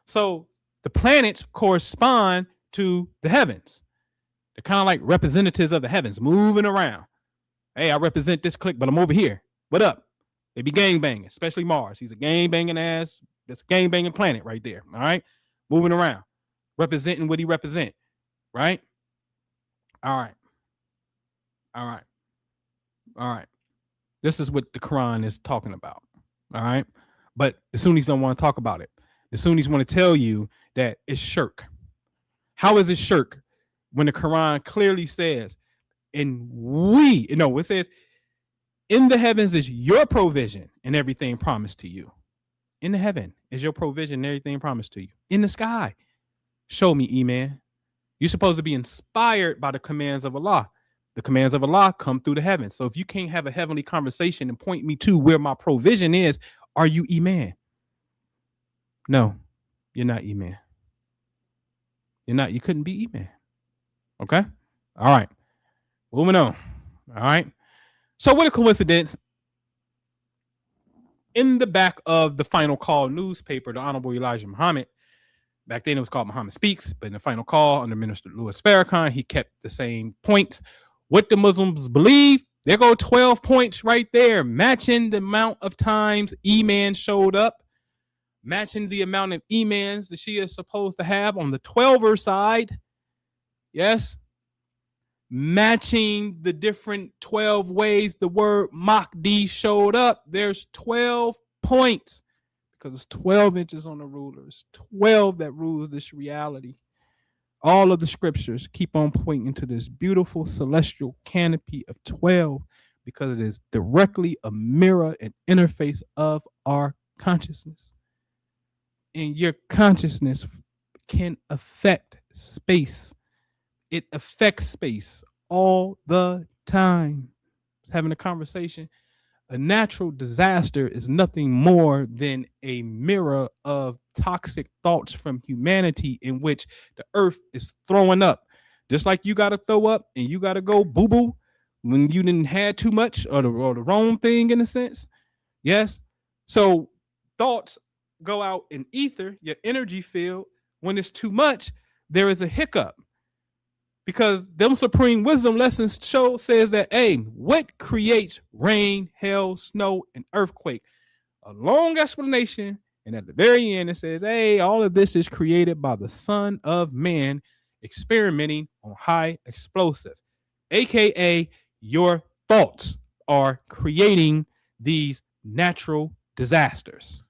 So the planets correspond to the heavens. They're kind of like representatives of the heavens moving around. Hey, I represent this clique, but I'm over here. What up? They be gang banging, especially Mars. He's a gang banging ass. That's a gang banging planet right there. All right. Moving around, representing what he represent. Right. All right. All right. All right. This is what the Quran is talking about. All right. But the Sunnis don't want to talk about it. The Sunnis want to tell you that it's shirk. How is it shirk? When the Quran clearly says And it says, in the heavens is your provision and everything promised to you. In the heaven is your provision and everything promised to you. In the sky, show me, Imam. You're supposed to be inspired by the commands of Allah. The commands of Allah come through the heavens. So if you can't have a heavenly conversation and point me to where my provision is, are you Imam? No, you're not Imam. You're not. You couldn't be Imam. Okay? All right. Moving on. All right. So what a coincidence. In the back of the Final Call newspaper, the Honorable Elijah Muhammad, back then it was called Muhammad Speaks, but in the Final Call under Minister Louis Farrakhan, he kept the same points. What the Muslims believe, there go 12 points right there, matching the amount of times Imam showed up, matching the amount of Imams the Shia is supposed to have on the Twelver side. Yes. Matching the different 12 ways the word Mahdi showed up. There's 12 points because it's 12 inches on the ruler. It's 12 that rules this reality. All of the scriptures keep on pointing to this beautiful celestial canopy of 12 because it is directly a mirror and interface of our consciousness. And your consciousness can affect space. It affects space all the time. Having a conversation. A natural disaster is nothing more than a mirror of toxic thoughts from humanity in which the earth is throwing up. Just like you got to throw up and you got to go boo-boo when you didn't had too much or the wrong thing in a sense. Yes. So thoughts go out in ether, your energy field. When it's too much, there is a hiccup. Because them supreme wisdom lessons says that, hey, what creates rain, hail, snow, and earthquake? A long explanation. And at the very end, it says, hey, all of this is created by the Son of Man experimenting on high explosive, AKA your thoughts are creating these natural disasters.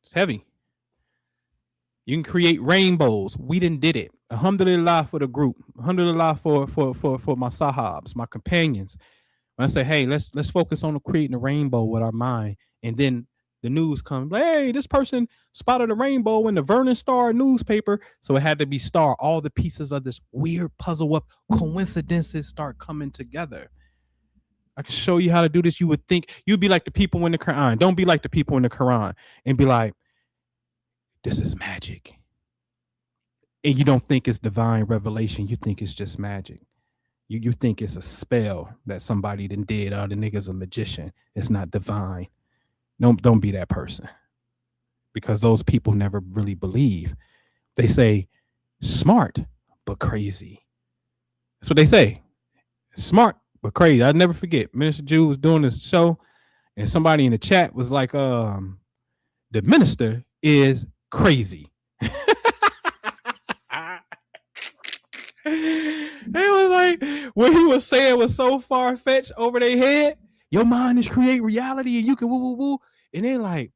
It's heavy. You can create rainbows. We done did it. Alhamdulillah for the group. Alhamdulillah for my sahabs, my companions. When I say, hey, let's focus on creating a rainbow with our mind. And then the news comes, hey, this person spotted a rainbow in the Vernon Star newspaper. So it had to be star. All the pieces of this weird puzzle of coincidences start coming together. I can show you how to do this. You would think you'd be like the people in the Quran. Don't be like the people in the Quran and be like, this is magic. And you don't think it's divine revelation. You think it's just magic. You think it's a spell that somebody done did. Oh, the nigga's a magician. It's not divine. Don't be that person. Because those people never really believe. They say smart, but crazy. That's what they say. Smart, but crazy. I'll never forget. Minister Jew was doing this show and somebody in the chat was like, the minister is crazy. They was like, what he was saying was so far-fetched over their head. Your mind is create reality and you can woo woo woo. And they like,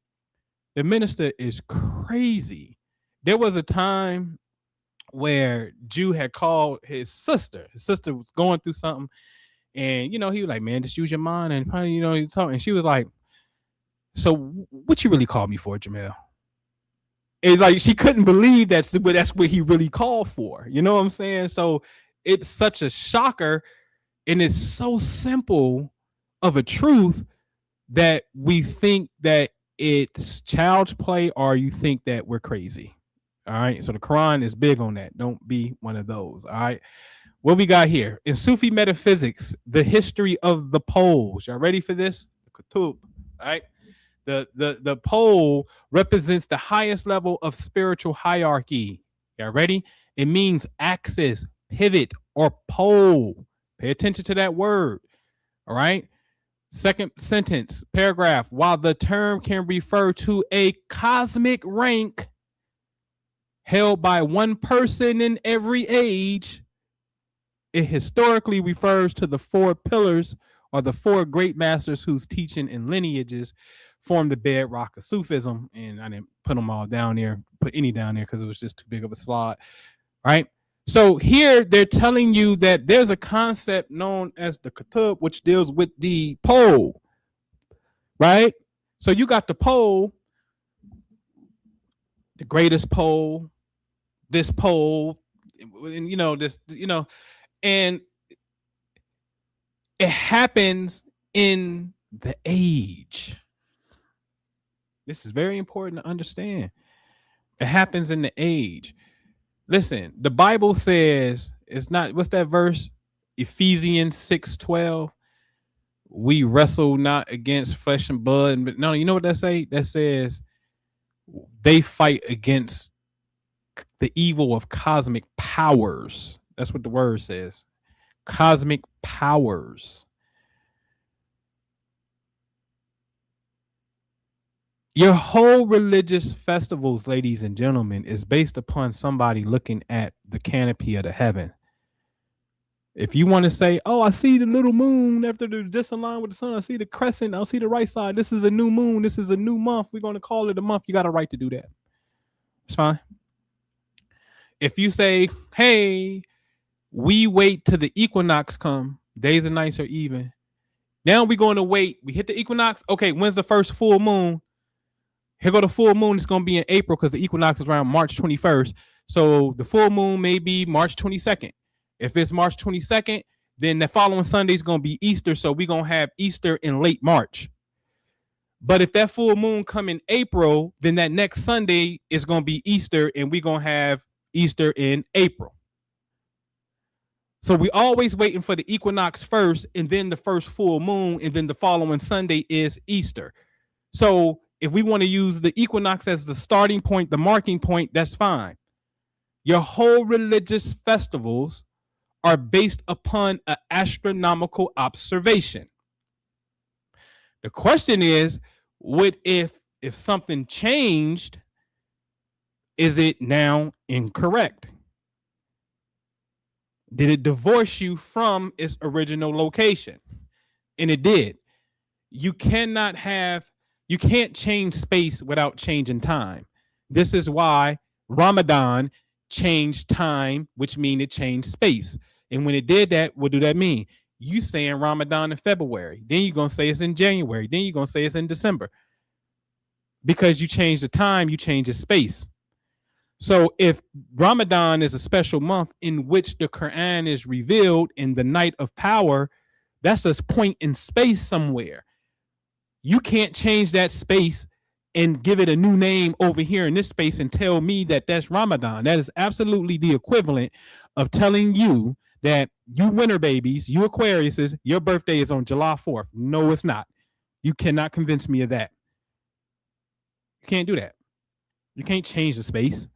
the minister is crazy. There was a time where Jew had called his sister. His sister was going through something. And, he was like, man, just use your mind. And probably, you talk. And she was like, so what you really called me for, Jamel? It's like she couldn't believe that's what he really called for. You know what I'm saying? So it's such a shocker, and it's so simple of a truth that we think that it's child's play, or you think that we're crazy. All right. So the Quran is big on that. Don't be one of those. All right. What we got here in Sufi metaphysics, the history of the poles. Y'all ready for this? The Kutub. All right. The pole represents the highest level of spiritual hierarchy. Y'all ready? It means axis, pivot, or pole. Pay attention to that word. All right. Second sentence, paragraph. While the term can refer to a cosmic rank held by one person in every age, it historically refers to the four pillars or the four great masters whose teaching and lineages form the bedrock of Sufism. And I didn't put them all down there, put any down there because it was just too big of a slide. Right? So here they're telling you that there's a concept known as the Qutb, which deals with the pole, right? So you got the pole, the greatest pole, this pole, and and it happens in the age. This is very important to understand. It happens in the age. Listen, the Bible says it's not, what's that verse? Ephesians 6:12. We wrestle not against flesh and blood. But no, you know what that say? That says they fight against the evil of cosmic powers. That's what the word says. Cosmic powers. Your whole religious festivals, ladies and gentlemen, is based upon somebody looking at the canopy of the heaven. If you want to say, oh, I see the little moon after the disaligned with the sun, I see the crescent, I'll see the right side. This is a new moon. This is a new month. We're going to call it a month. You got a right to do that. It's fine. If you say, hey, we wait till the equinox come, days and nights are even. Now we're going to wait. We hit the equinox. Okay, when's the first full moon? Here go the full moon. It's going to be in April because the equinox is around March 21st. So the full moon may be March 22nd. If it's March 22nd, then the following Sunday is going to be Easter. So we're going to have Easter in late March. But if that full moon come in April, then that next Sunday is going to be Easter and we're going to have Easter in April. So we always waiting for the equinox first and then the first full moon and then the following Sunday is Easter. So if we want to use the equinox as the starting point, the marking point, that's fine. Your whole religious festivals are based upon an astronomical observation. The question is, what if something changed, is it now incorrect? Did it divorce you from its original location? And it did. You can't change space without changing time. This is why Ramadan changed time, which means it changed space. And when it did that, what do that mean? You saying Ramadan in February, then you're going to say it's in January, then you're going to say it's in December. Because you change the time, you change the space. So if Ramadan is a special month in which the Quran is revealed in the night of power, that's a point in space somewhere. You can't change that space and give it a new name over here in this space and tell me that that's Ramadan. That is absolutely the equivalent of telling you that you winter babies, you Aquariuses, your birthday is on July 4th. No, it's not. You cannot convince me of that. You can't do that. You can't change the space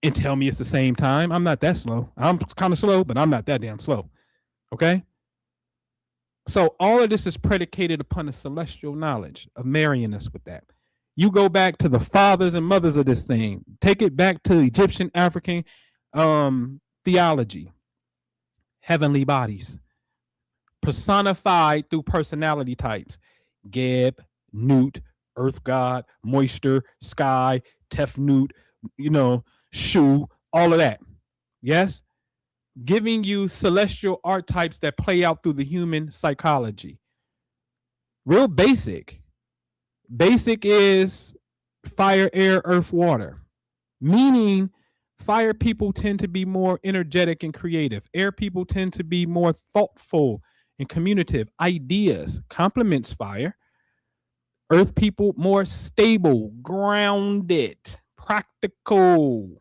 and tell me it's the same time. I'm not that slow. I'm kind of slow, but I'm not that damn slow. Okay? So all of this is predicated upon the celestial knowledge of marrying us with that. You go back to the fathers and mothers of this thing. Take it back to Egyptian, African theology. Heavenly bodies. Personified through personality types. Geb, Newt, Earth God, Moisture, Sky, Tefnut, Shu, all of that. Yes? Giving you celestial archetypes that play out through the human psychology. Real basic. Basic is fire, air, earth, water. Meaning fire people tend to be more energetic and creative. Air people tend to be more thoughtful and communicative. Ideas complements fire. Earth people more stable, grounded, practical.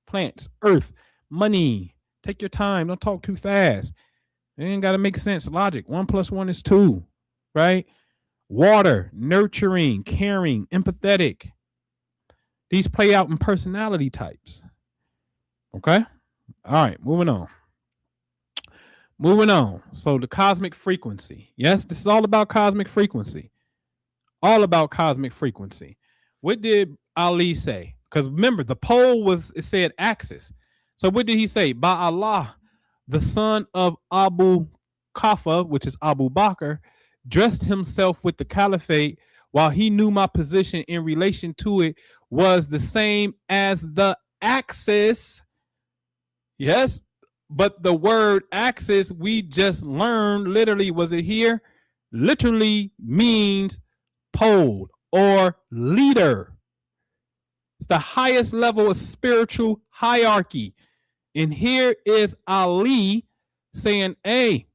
Plants, earth, money. Take your time. Don't talk too fast. It ain't got to make sense. Logic. 1 + 1 is 2, right? Water, nurturing, caring, empathetic. These play out in personality types. Okay? All right, moving on. Moving on. So the cosmic frequency. Yes, this is all about cosmic frequency. All about cosmic frequency. What did Ali say? Because remember, the pole it said axis. So what did he say? By Allah, the son of Abu Qafa, which is Abu Bakr, dressed himself with the caliphate while he knew my position in relation to it was the same as the axis Yes, but the word axis we just learned literally, was it here? Literally means pole or leader. It's the highest level of spiritual hierarchy. And here is Ali saying, hey,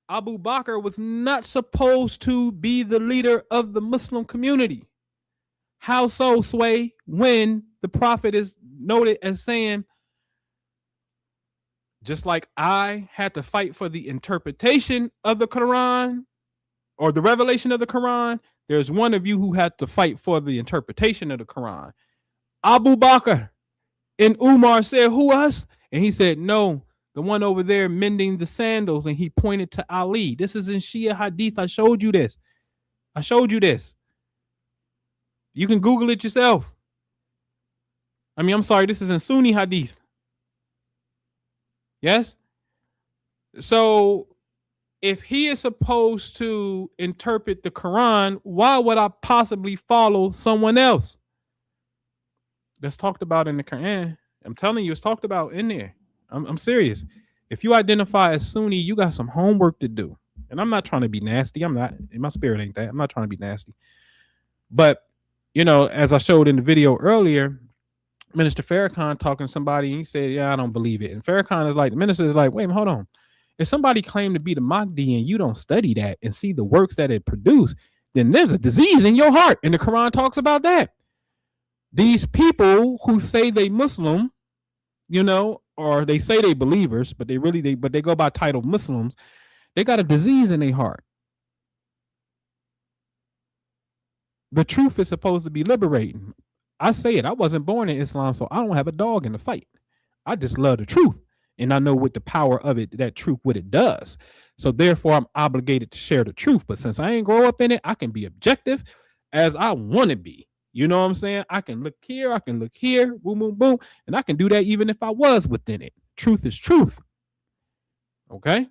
Abu Bakr was not supposed to be the leader of the Muslim community. How so, Sway? When the Prophet is noted as saying, just like I had to fight for the interpretation of the Quran or the revelation of the Quran, there's one of you who had to fight for the interpretation of the Quran. Abu Bakr and Umar said, who, us? And he said, no, the one over there mending the sandals. And he pointed to Ali. This is in Shia Hadith. I showed you this. You can Google it yourself. I mean, I'm sorry, this is in Sunni Hadith. Yes? So if he is supposed to interpret the Quran, why would I possibly follow someone else? That's talked about in the Quran. I'm telling you, it's talked about in there. I'm serious. If you identify as Sunni, you got some homework to do. And I'm not trying to be nasty. I'm not. My spirit ain't that. I'm not trying to be nasty. But, you know, as I showed in the video earlier, Minister Farrakhan talking to somebody, and he said, yeah, I don't believe it. And Farrakhan is like, the minister is like, wait, hold on. If somebody claimed to be the Mahdi and you don't study that and see the works that it produced, then there's a disease in your heart. And the Quran talks about that. These people who say they Muslim, you know, or they say they believers, but they go by title Muslims, they got a disease in their heart. The truth is supposed to be liberating. I say it. I wasn't born in Islam, so I don't have a dog in the fight. I just love the truth. And I know what the power of it, that truth, what it does. So therefore, I'm obligated to share the truth. But since I ain't grow up in it, I can be objective as I want to be. You know what I'm saying? I can look here, I can look here, boom, boom, boom. And I can do that even if I was within it. Truth is truth. Okay?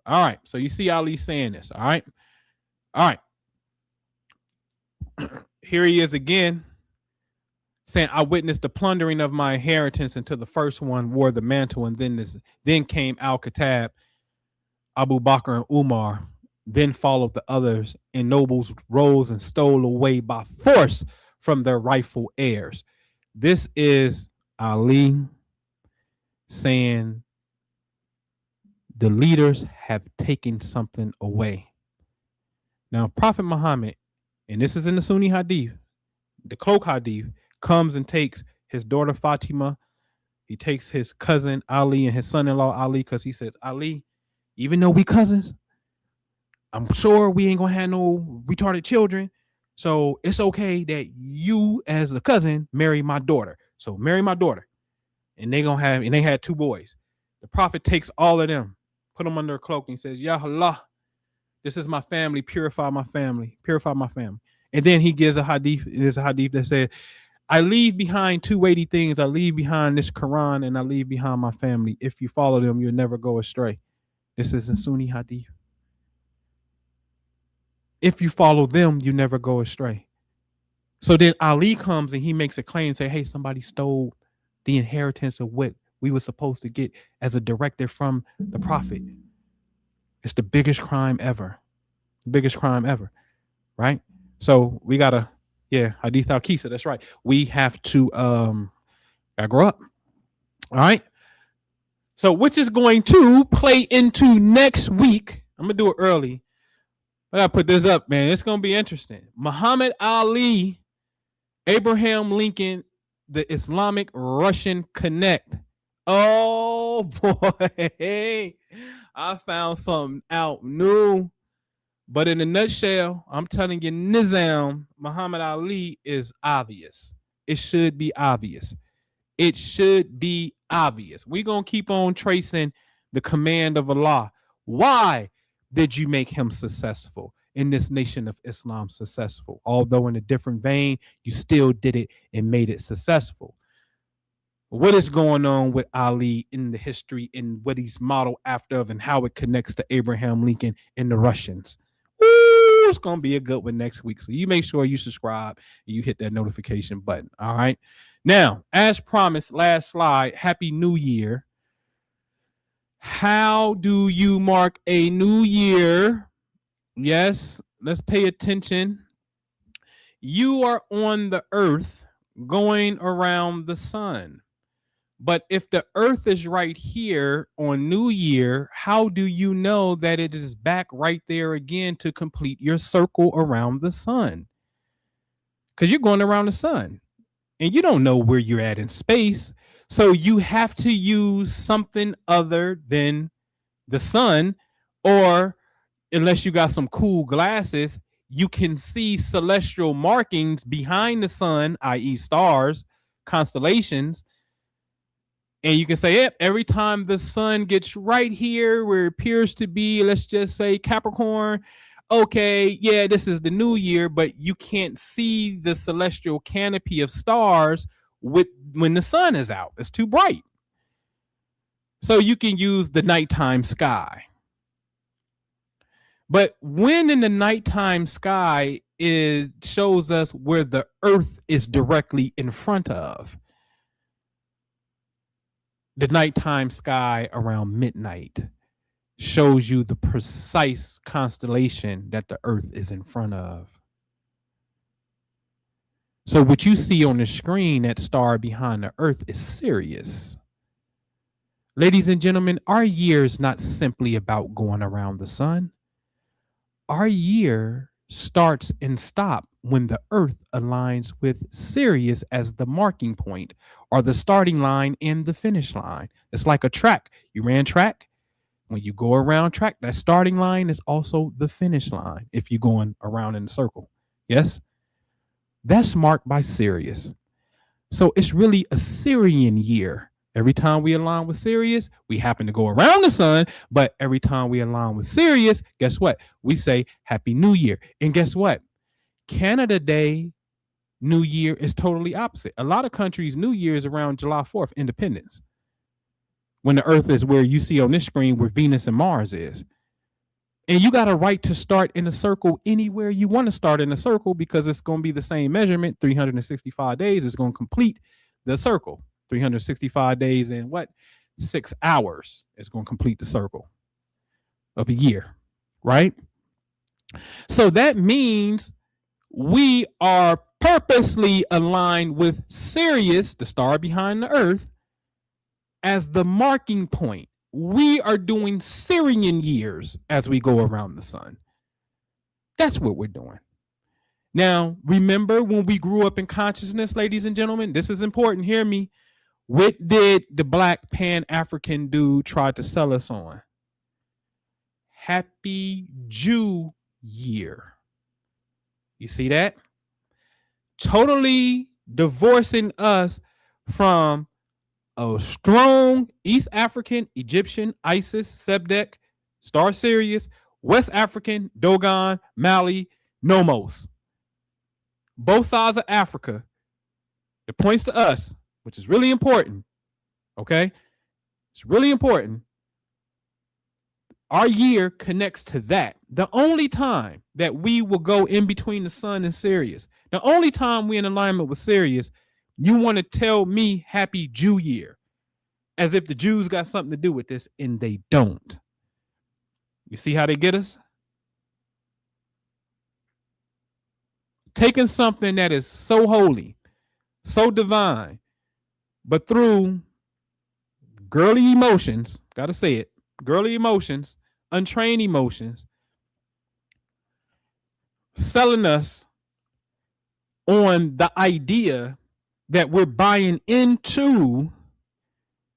All right. So you see Ali saying this. All right. Here he is again, saying, I witnessed the plundering of my inheritance until the first one wore the mantle, and then came Al-Khattab, Abu Bakr, and Umar. Then followed the others, and nobles rose and stole away by force from their rightful heirs. This is Ali saying the leaders have taken something away. Now, Prophet Muhammad, and this is in the Sunni Hadith, the cloak Hadith, comes and takes his daughter Fatima. He takes his cousin Ali and his son-in-law Ali, because he says, Ali, even though we cousins, I'm sure we ain't gonna have no retarded children. So it's okay that you, as a cousin, marry my daughter. So marry my daughter. And they had 2 boys. The Prophet takes all of them, put them under a cloak, and he says, Ya Allah, this is my family, purify my family. And then he gives a hadith. There's a hadith that says, I leave behind 2 weighty things. I leave behind this Quran, and I leave behind my family. If you follow them, you'll never go astray. This is in Sunni Hadith. If you follow them, you never go astray. So then Ali comes and he makes a claim, say, hey, somebody stole the inheritance of what we were supposed to get as a directive from the Prophet. It's the biggest crime ever. Right? So we gotta, Hadith al-Kisa, that's right. We have to gotta grow up. All right. So which is going to play into next week. I'm gonna do it early. I gotta put this up, man. It's gonna be interesting. Muhammad Ali, Abraham Lincoln, the Islamic Russian Connect. Oh boy, I found something out new. But in a nutshell, I'm telling you, Nizam, Muhammad Ali is obvious. It should be obvious. We're gonna keep on tracing the command of Allah. Why did you make him successful in this nation of Islam successful? Although in a different vein, you still did it and made it successful. What is going on with Ali in the history and what he's modeled after of and how it connects to Abraham Lincoln and the Russians? Ooh, it's going to be a good one next week. So you make sure you subscribe and you hit that notification button. All right. Now, as promised, last slide, Happy New Year. How do you mark a new year? Yes, let's pay attention. You are on the earth going around the sun. But if the earth is right here on New Year, how do you know that it is back right there again to complete your circle around the sun? Because you're going around the sun and you don't know where you're at in space. So you have to use something other than the sun, or unless you got some cool glasses, you can see celestial markings behind the sun, i.e. stars, constellations. And you can say, yep, every time the sun gets right here where it appears to be, let's just say Capricorn, okay, yeah, this is the new year, but you can't see the celestial canopy of stars when the sun is out. It's too bright. So you can use the nighttime sky. But when in the nighttime sky, it shows us where the earth is directly in front of. The nighttime sky around midnight shows you the precise constellation that the earth is in front of. So what you see on the screen, that star behind the earth, is Sirius. Ladies and gentlemen, our year is not simply about going around the sun. Our year starts and stops when the earth aligns with Sirius as the marking point, or the starting line and the finish line. It's like a track. You ran track. When you go around track, that starting line is also the finish line if you're going around in a circle. Yes? That's marked by Sirius. So it's really a Syrian year. Every time we align with Sirius, we happen to go around the sun, but every time we align with Sirius, guess what? We say Happy New Year. And guess what? Canada Day, New Year, is totally opposite. A lot of countries' New Year is around July 4th, Independence, when the earth is where you see on this screen where Venus and Mars is. And you got a right to start in a circle anywhere you want to start in a circle, because it's going to be the same measurement. 365 days is going to complete the circle. 365 days in what? 6 hours is going to complete the circle of a year, right? So that means we are purposely aligned with Sirius, the star behind the earth, as the marking point. We are doing Syrian years as we go around the sun. That's what we're doing. Now, remember when we grew up in consciousness, ladies and gentlemen, this is important. Hear me. What did the Black Pan-African dude try to sell us on? Happy Jew Year. You see that? Totally divorcing us from a strong East African, Egyptian, Isis, Sebdek, Star Sirius, West African, Dogon, Mali, Nomos. Both sides of Africa. It points to us, which is really important. Okay? It's really important. Our year connects to that. The only time that we will go in between the sun and Sirius, the only time we're in alignment with Sirius, you want to tell me Happy Jew Year, as if the Jews got something to do with this, and they don't. You see how they get us? Taking something that is so holy, so divine, but through girly emotions, gotta say it, girly emotions, untrained emotions, selling us on the idea that we're buying into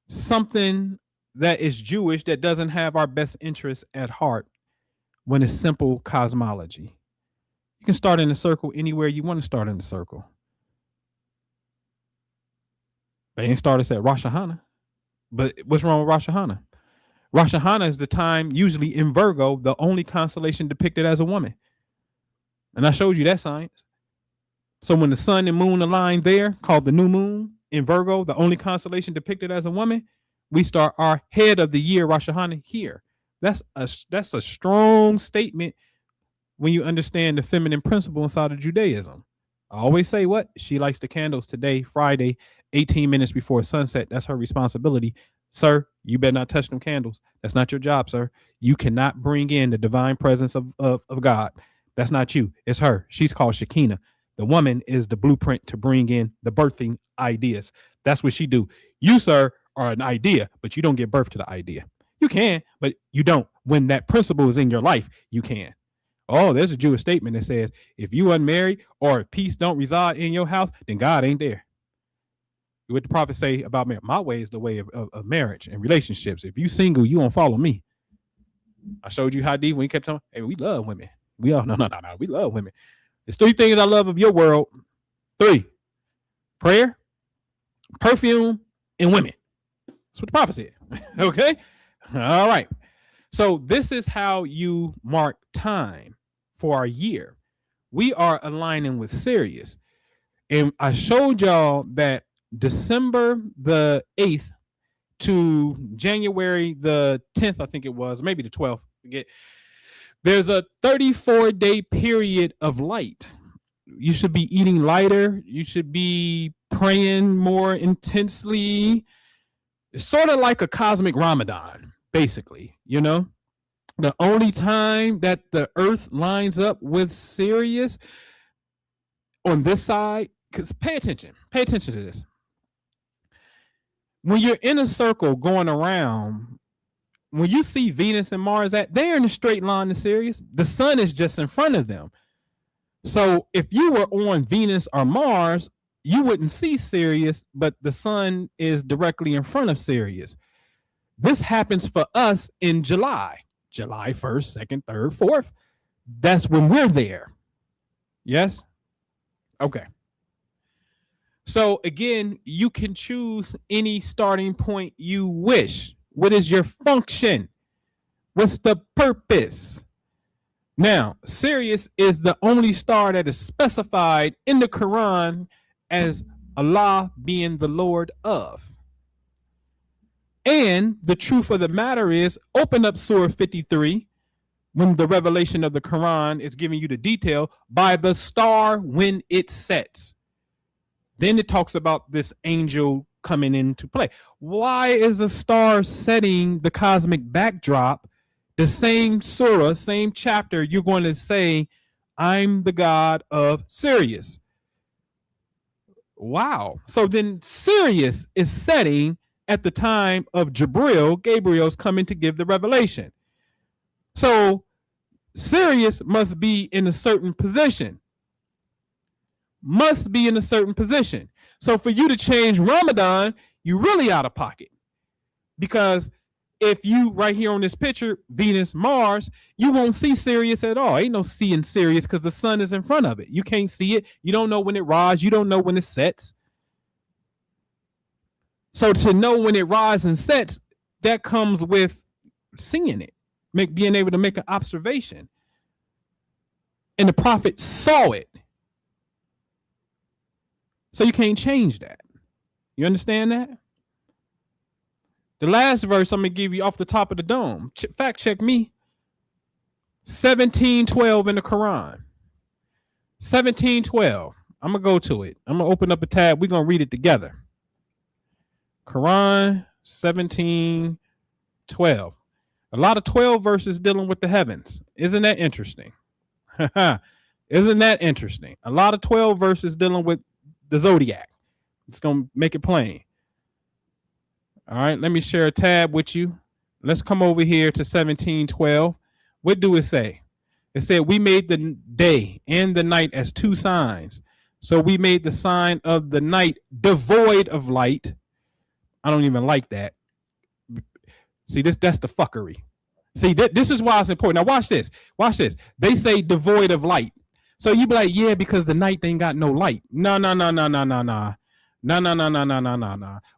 something that is Jewish that doesn't have our best interests at heart, when it's simple cosmology. You can start in a circle anywhere you want to start in a circle. They ain't start us at Rosh Hashanah. But what's wrong with Rosh Hashanah? Rosh Hashanah is the time, usually in Virgo, the only constellation depicted as a woman. And I showed you that science. So when the sun and moon align there, called the new moon in Virgo, the only constellation depicted as a woman, we start our head of the year, Rosh Hashanah, here. That's a strong statement when you understand the feminine principle inside of Judaism. I always say what? She lights the candles today, Friday, 18 minutes before sunset. That's her responsibility. Sir, you better not touch them candles. That's not your job, sir. You cannot bring in the divine presence of God. That's not you. It's her. She's called Shekinah. The woman is the blueprint to bring in the birthing ideas. That's what she do. You, sir, are an idea, but you don't give birth to the idea. You can, but you don't. When that principle is in your life, you can. Oh, there's a Jewish statement that says, if you unmarried or if peace don't reside in your house, then God ain't there. What the prophet say about marriage? My way is the way of marriage and relationships. If you single, you won't follow me. I showed you how deep when he kept telling, hey, we love women. We all no. We love women. There's 3 things I love of your world. 3: prayer, perfume, and women. That's what the prophet said. Okay. All right. So this is how you mark time for our year. We are aligning with Sirius. And I showed y'all that December the 8th to January the 10th, I think it was, maybe the 12th. Forget. There's a 34-day period of light. You should be eating lighter. You should be praying more intensely. It's sort of like a cosmic Ramadan, basically, you know? The only time that the earth lines up with Sirius on this side, because pay attention to this. When you're in a circle going around, when you see Venus and Mars they're in a straight line to Sirius. The sun is just in front of them. So if you were on Venus or Mars, you wouldn't see Sirius, but the sun is directly in front of Sirius. This happens for us in July 1st, 2nd, 3rd, 4th. That's when we're there. Yes? Okay. So again, you can choose any starting point you wish. What is your function? What's the purpose? Now, Sirius is the only star that is specified in the Quran as Allah being the Lord of. And the truth of the matter is, open up Surah 53 when the revelation of the Quran is giving you the detail by the star when it sets. Then it talks about this angel coming into play. Why is a star setting the cosmic backdrop? The same surah, same chapter, you're going to say, I'm the God of Sirius. Wow. So then Sirius is setting at the time of Gabriel's coming to give the revelation. So Sirius must be in a certain position. Must be in a certain position. So for you to change Ramadan, you're really out of pocket. Because if you right here on this picture, Venus, Mars, you won't see Sirius at all. Ain't no seeing Sirius because the sun is in front of it. You can't see it. You don't know when it rises. You don't know when it sets. So to know when it rises and sets, that comes with seeing it, being able to make an observation. And the prophet saw it. So you can't change that. You understand that? The last verse I'm going to give you off the top of the dome. Fact check me. 17:12 in the Quran. 17:12. I'm going to go to it. I'm going to open up a tab. We're going to read it together. Quran 17:12. A lot of 12 verses dealing with the heavens. Isn't that interesting? Isn't that interesting? A lot of 12 verses dealing with the zodiac. It's going to make it plain. All right, let me share a tab with you. Let's come over here to 17:12. What do it say? It said, we made the day and the night as 2 signs. So we made the sign of the night devoid of light. I don't even like that. See, that's the fuckery. See, this is why it's important. Now watch this. Watch this. They say devoid of light. So you be like, yeah, because the night ain't got no light. No.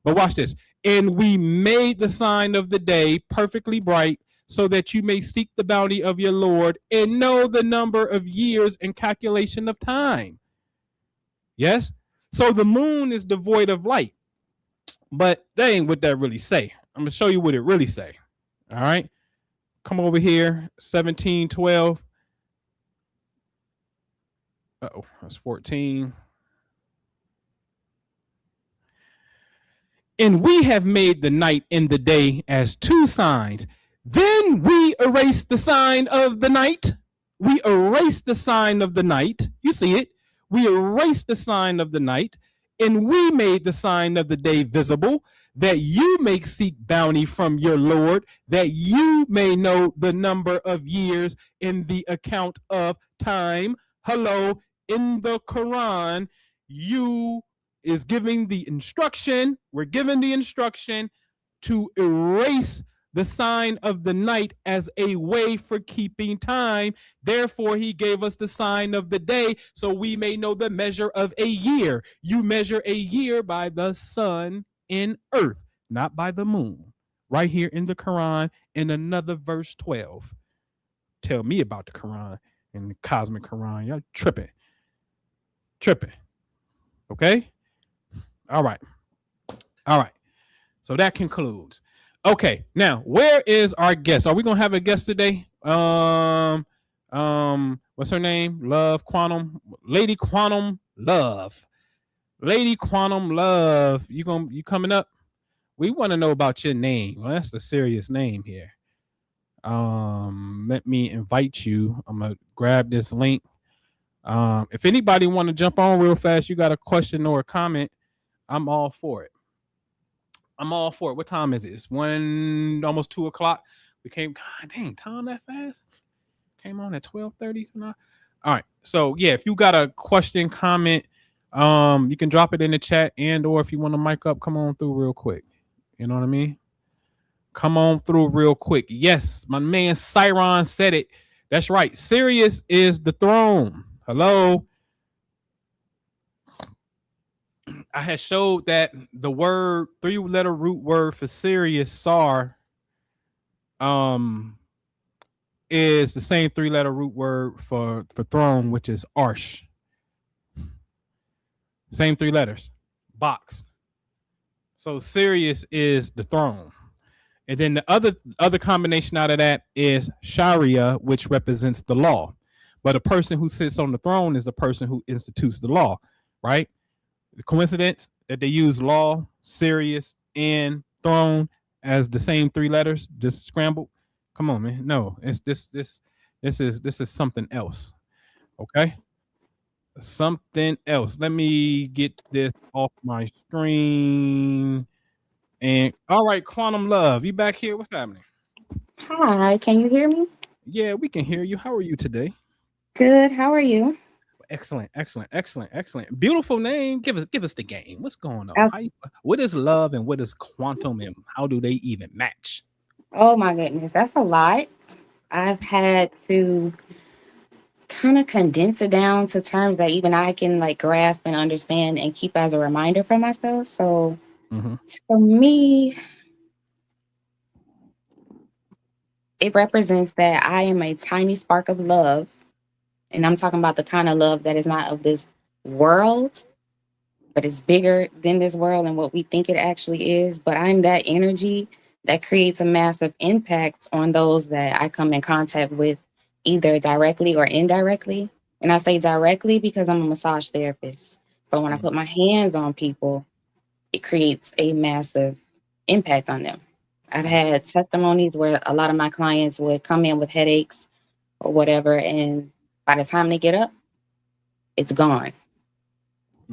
But watch this. And we made the sign of the day perfectly bright so that you may seek the bounty of your Lord and know the number of years and calculation of time. Yes? So the moon is devoid of light. But that ain't what that really say. I'm going to show you what it really say. All right? Come over here, 17:12. Uh-oh, that's 14. And we have made the night and the day as two signs. Then we erase the sign of the night. We erase the sign of the night. You see it. We erase the sign of the night, and we made the sign of the day visible, that you may seek bounty from your Lord, that you may know the number of years in the account of time. Hello, in the Quran, you is giving the instruction, we're given the instruction to erase the sign of the night as a way for keeping time. Therefore, he gave us the sign of the day so we may know the measure of a year. You measure a year by the sun and earth, not by the moon. Right here in the Quran, in another verse 12. Tell me about the Quran and the cosmic Quran. Y'all tripping. Okay? All right. So that concludes. Okay, now where is our guest? Are we gonna have a guest today? What's her name? Love Quantum, Lady Quantum Love. Lady Quantum Love. You coming up? We want to know about your name. Well, that's the serious name here. Let me invite you. I'm gonna grab this link. If anybody want to jump on real fast, you got a question or a comment, I'm all for it. What time is it? It's almost 2 o'clock. We came, God dang, time that fast? Came on at 12:30. All right. So yeah, if you got a question, comment, you can drop it in the chat, and or if you want to mic up, come on through real quick. You know what I mean? Come on through real quick. Yes, my man Cyron said it. That's right. Sirius is the throne. Hello. I had showed that the word, 3-letter root word for Sirius, Sar, is the same 3-letter root word for throne, which is Arsh. Same 3 letters. Box. So Sirius is the throne. And then the other combination out of that is Sharia, which represents the law. But a person who sits on the throne is a person who institutes the law, right? The coincidence that they use law, Sirius, and throne as the same 3 letters, just scrambled. Come on, man. No, it's this is something else. Okay? Something else. Let me get this off my screen. And all right, Quantum Love, you back here? What's happening? Hi, can you hear me? Yeah, we can hear you. How are you today? Good. How are you? Excellent. Beautiful name. Give us the game. What's going on? What is love and what is quantum, and how do they even match? Oh my goodness, that's a lot. I've had to kind of condense it down to terms that even I can like grasp and understand and keep as a reminder for myself. So for me, it represents that I am a tiny spark of love. And I'm talking about the kind of love that is not of this world, but it's bigger than this world and what we think it actually is. But I'm that energy that creates a massive impact on those that I come in contact with, either directly or indirectly. And I say directly because I'm a massage therapist. So when I put my hands on people, it creates a massive impact on them. I've had testimonies where a lot of my clients would come in with headaches or whatever, and by the time they get up, it's gone.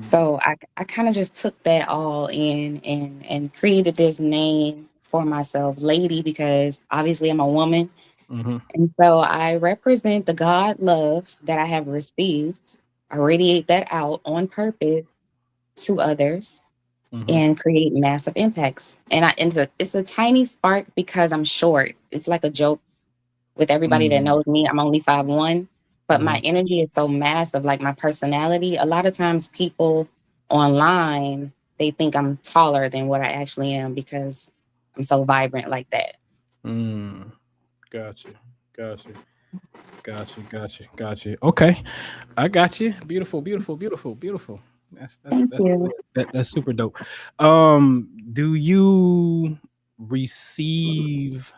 So I kind of just took that all in and created this name for myself, Lady, because obviously I'm a woman. And so I represent the God love that I have received. I radiate that out on purpose to others and create massive impacts. And it's a tiny spark because I'm short. It's like a joke with everybody that knows me. I'm only 5'1", but my energy is so massive, like my personality. A lot of times people online, they think I'm taller than what I actually am because I'm so vibrant like that. Gotcha. Okay, I got you. Beautiful. That's super dope. Do you receive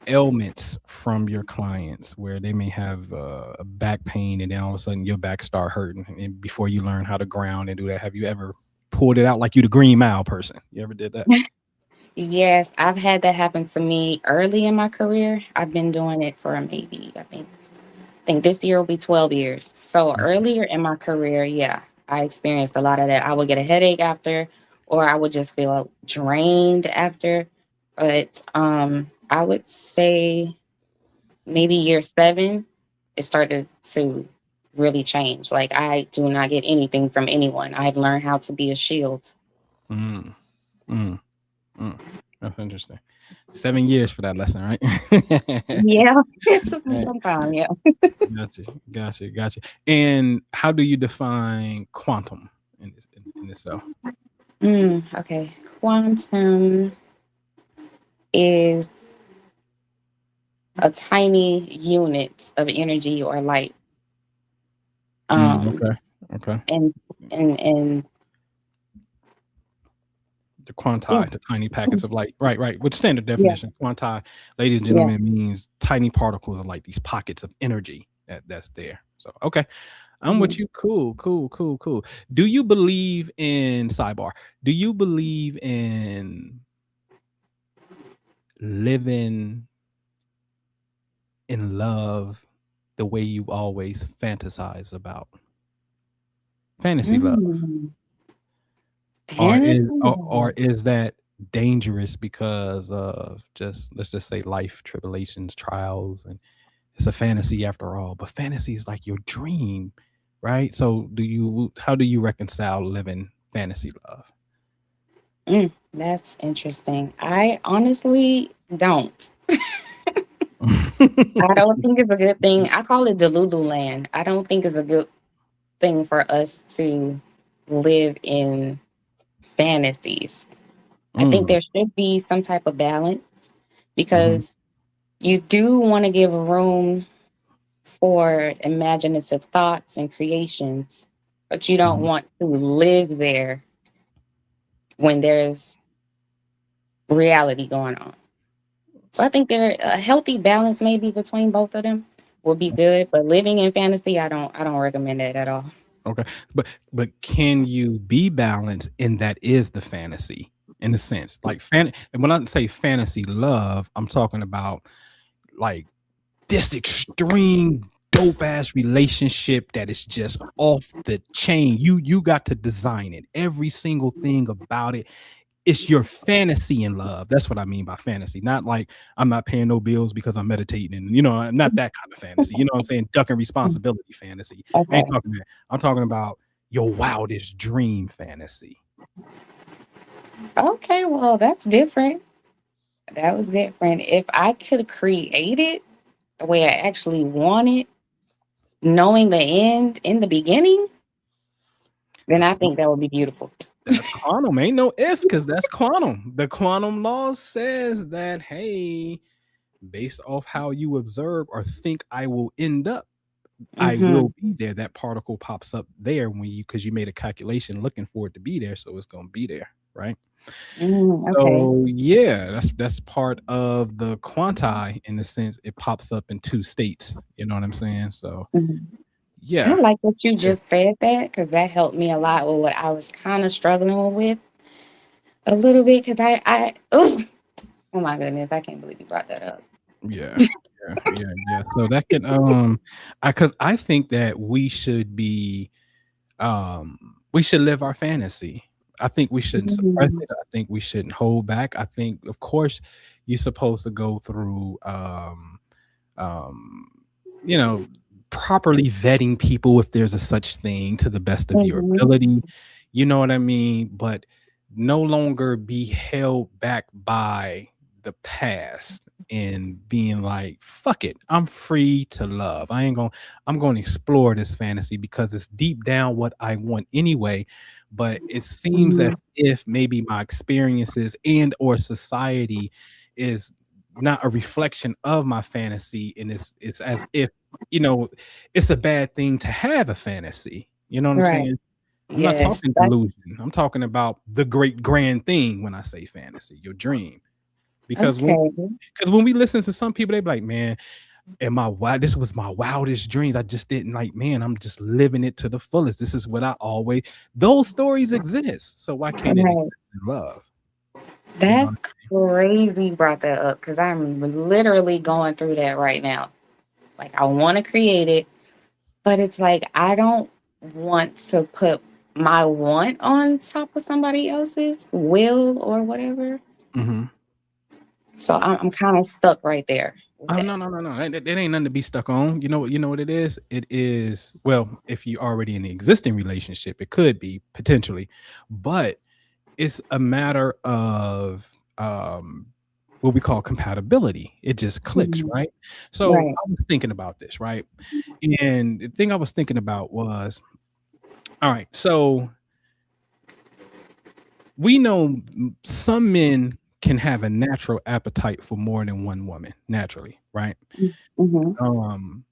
ailments from your clients where they may have a back pain and then all of a sudden your back start hurting, and before you learn how to ground and do that, have you ever pulled it out like you the Green Mile person? You ever did that? Yes, I've had that happen to me early in my career. I've been doing it for maybe, I think this year will be 12 years. So earlier in my career, yeah, I experienced a lot of that. I would get a headache after, or I would just feel drained after. But I would say maybe year 7, it started to really change. Like, I do not get anything from anyone. I've learned how to be a shield. Mm, mm, mm. That's interesting. 7 years for that lesson, right? Yeah, Right. sometime, yeah. Gotcha. And how do you define quantum in this cell? Okay. Quantum is a tiny unit of energy or light. Um, Okay. and and The quanti, yeah, the tiny packets of light. Right. With standard yeah, definition, quanti, ladies and yeah. gentlemen, means tiny particles of light, these pockets of energy that's there. So, okay. I'm with Mhm. you. Cool. Do you believe in sidebar? Do you believe in living in love the way you always fantasize about? Fantasy love. Mm. Or Fantasy. is that dangerous because of just, let's just say, life tribulations, trials, and it's a fantasy after all, but fantasy is like your dream, right? So how do you reconcile living fantasy love? That's interesting. I honestly don't. I don't think it's a good thing. I call it Delulu land. I don't think it's a good thing for us to live in fantasies. I think Mm, there should be some type of balance mhm, because you do want to give room for imaginative thoughts and creations, but you don't mhm. want to live there when there's reality going on. So I think there a healthy balance maybe between both of them will be good. But living in fantasy, I don't recommend it at all. Okay, but can you be balanced in that is the fantasy in a sense, like and when I say fantasy love, I'm talking about like this extreme dope ass relationship that is just off the chain. You got to design it. Every single thing about it. It's your fantasy in love. That's what I mean by fantasy. Not like I'm not paying no bills because I'm meditating, and I'm not that kind of fantasy. You know what I'm saying? Ducking responsibility fantasy. I ain't Okay. talking that. I'm talking about your wildest dream fantasy. Okay, well, that's different. That was different. If I could create it the way I actually want it, knowing the end in the beginning, then That's I think that would be beautiful. That's quantum. Ain't no if, because that's quantum. The quantum law says that, hey, based off how you observe or think I will end up, I Mm-hmm. will be there. That particle pops up there because you made a calculation looking for it to be there, so it's gonna be there, right? Okay. So yeah, that's part of the quanti in the sense it pops up in 2 states. You know what I'm saying? So Mhm. I yeah. like that you If- just said that because that helped me a lot with what I was kind of struggling with a little bit because oh my goodness, I can't believe you brought that up. yeah. Yeah. So that can because I think that we should live our fantasy. I think we shouldn't suppress Mhm. it. I think we shouldn't hold back. I think, of course, you're supposed to go through um you know properly vetting people if there's a such thing to the best of your Mhm. ability. You know what I mean? But no longer be held back by the past and being like, fuck it, I'm free to love. I'm going to explore this fantasy because it's deep down what I want anyway. But it seems as Mhm. if maybe my experiences and or society is not a reflection of my fantasy, and it's as if you know it's a bad thing to have a fantasy. You know what I'm Right. saying? I'm not Yes. talking delusion. I'm talking about the great grand thing when I say fantasy, your dream. Because when we listen to some people, they be like, man, this was my wildest dreams. I just didn't man, I'm just living it to the fullest. This is what I always, those stories exist. So why can't it exist in love? That's crazy you brought that up, because I'm literally going through that right now. Like, I want to create it, but it's like I don't want to put my want on top of somebody else's will or whatever. Mm-hmm. So I'm kind of stuck right there. Oh, no. It ain't nothing to be stuck on. You know what it is? It is, well, if you're already in the existing relationship, it could be potentially, but it's a matter of what we call compatibility. It just clicks, right? So I was thinking about this, right? And the thing I was thinking about was, all right, so we know some men can have a natural appetite for more than one woman naturally, right? And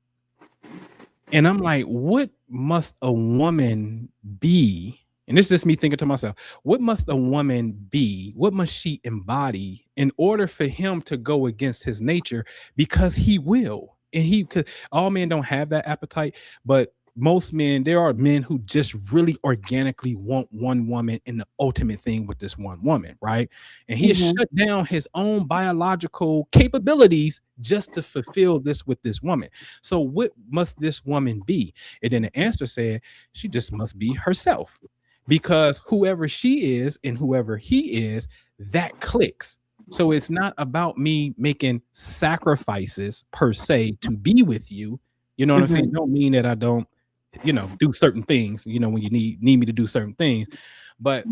I'm like, what must a woman be? And this is just me thinking to myself, what must a woman be? What must she embody in order for him to go against his nature? Because he will. And because all men don't have that appetite, but most men, there are men who just really organically want one woman in the ultimate thing with this one woman, right? And he has shut down his own biological capabilities just to fulfill this with this woman. So what must this woman be? And then the answer said, she just must be herself. Because whoever she is and whoever he is, that clicks. So it's not about me making sacrifices per se to be with you. You know what I'm saying? Don't mean that I don't, do certain things, when you need me to do certain things. But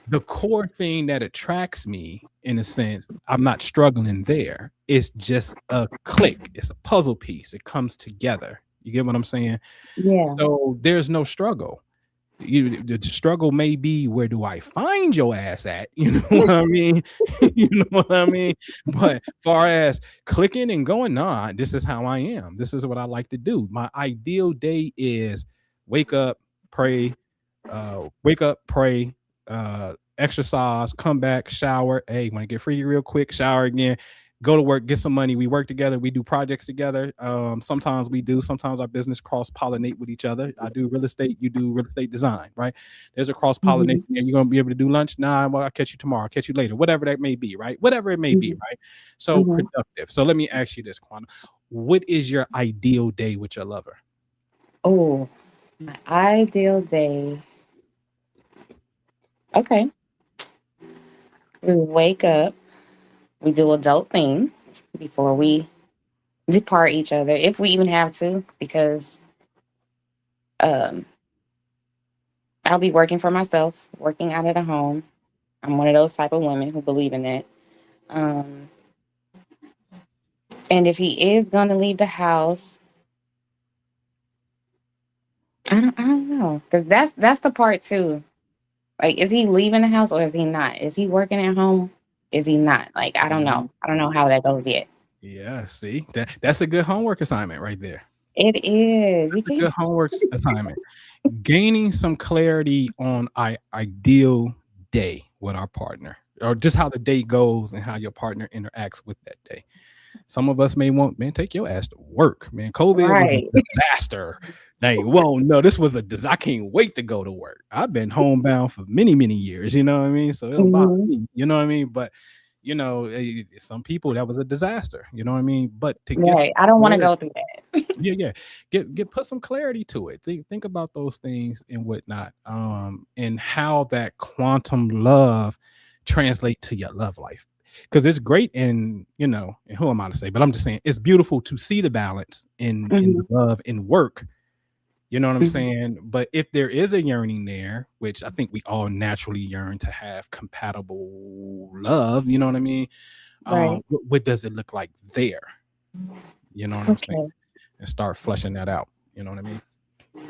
the core thing that attracts me, in a sense, I'm not struggling there. It's just a click. It's a puzzle piece. It comes together. You get what I'm saying? Yeah. So there's no struggle. The struggle may be, where do I find your ass at? You know what I mean? You know what I mean? But far as clicking and going, nah, this is how I am. This is what I like to do. My ideal day is wake up, pray, exercise, come back, shower. Hey, want to get free real quick, shower again, go to work, get some money. We work together. We do projects together. Sometimes our business cross-pollinate with each other. I do real estate. You do real estate design, right? There's a cross-pollination. And you're going to be able to do lunch. Nah, well, I'll catch you tomorrow. I'll catch you later. Whatever that may be, right? Whatever it may be, right? So productive. So let me ask you this, Quantum. What is your ideal day with your lover? Oh, my ideal day. Okay. We wake up. We do adult things before we depart each other, if we even have to, because I'll be working for myself, working out of the home. I'm one of those type of women who believe in that. And if he is going to leave the house, I don't know, because that's the part too. Like, is he leaving the house or is he not? Is he working at home? Is he not? Like, I don't know. I don't know how that goes yet. Yeah, see, that's a good homework assignment right there. It is. That's a good homework assignment. Gaining some clarity on our ideal day with our partner, or just how the day goes and how your partner interacts with that day. Some of us may want, man, take your ass to work, man. COVID was a disaster. Whoa, no, this was I can't wait to go to work. I've been homebound for many, many years, you know what I mean? So it'll bother me, you know what I mean? But, some people, that was a disaster, you know what I mean? But to get, I don't want to go through that. yeah. Put some clarity to it. Think about those things and whatnot, and how that quantum love translate to your love life. Because it's great, and and who am I to say? But I'm just saying, it's beautiful to see the balance in love and work. You know what I'm saying? But if there is a yearning there, which I think we all naturally yearn to have compatible love, you know what I mean? Right. What does it look like there? You know what I'm saying? And start fleshing that out. You know what I mean?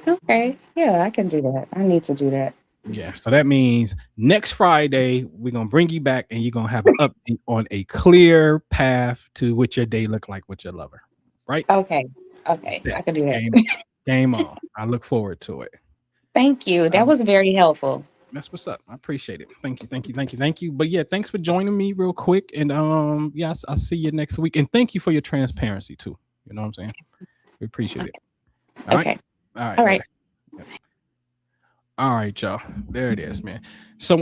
Okay. Yeah, I can do that. I need to do that. Yeah. So that means next Friday, we're going to bring you back and you're going to have an update on a clear path to what your day look like with your lover. Right? Okay. I can do that. Game on. I look forward to it. Thank you. That was very helpful. That's what's up. I appreciate it. Thank you, thank you, thank you, thank you. But yeah, thanks for joining me real quick. And yes, I'll see you next week. And thank you for your transparency too. You know what I'm saying? We appreciate it. All right. Okay. All right. All right. Yep. All right, y'all. There it is, man. So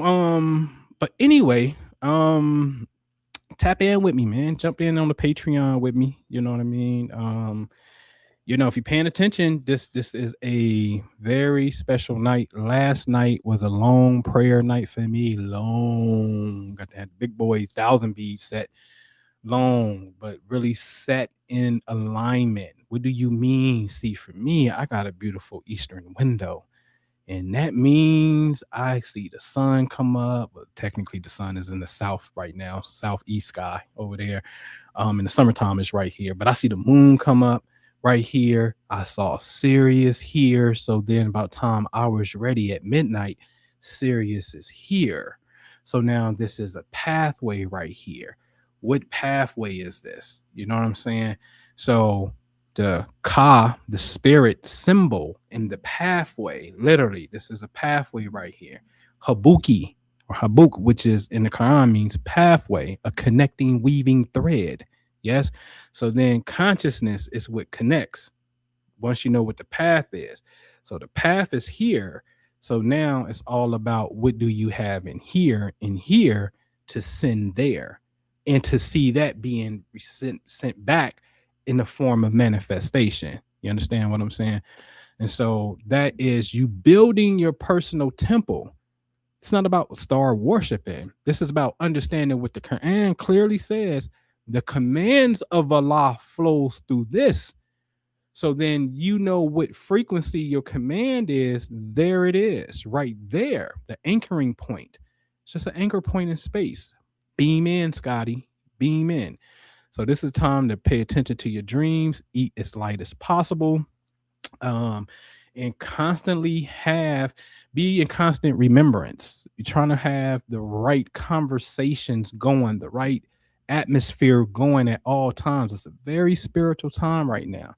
but anyway, tap in with me, man. Jump in on the Patreon with me. You know what I mean? You know, if you're paying attention, this is a very special night. Last night was a long prayer night for me. Long. Got that big boy 1,000 beads set. Long, but really set in alignment. What do you mean? See, for me, I got a beautiful eastern window. And that means I see the sun come up. But technically, the sun is in the south right now, southeast sky over there. In the summertime, it's right here. But I see the moon come up right here. I saw Sirius here. So then about time I was ready at midnight, Sirius is here. So now this is a pathway right here. What pathway is this? You know what I'm saying? So the Ka, the spirit symbol in the pathway, literally, this is a pathway right here. Habuki or Habuk, which is in the Quran means pathway, a connecting, weaving thread. Yes. So then consciousness is what connects once you know what the path is. So the path is here. So now it's all about what do you have in here to send there and to see that being sent back in the form of manifestation. You understand what I'm saying? And so that is you building your personal temple. It's not about star worshiping. This is about understanding what the Quran clearly says. The commands of Allah flows through this. So then you know what frequency your command is. There it is, right there, the anchoring point. It's just an anchor point in space. Beam in, Scotty, beam in. So this is time to pay attention to your dreams, eat as light as possible, and constantly be in constant remembrance. You're trying to have the right conversations going, the right atmosphere going at all times. It's a very spiritual time right now,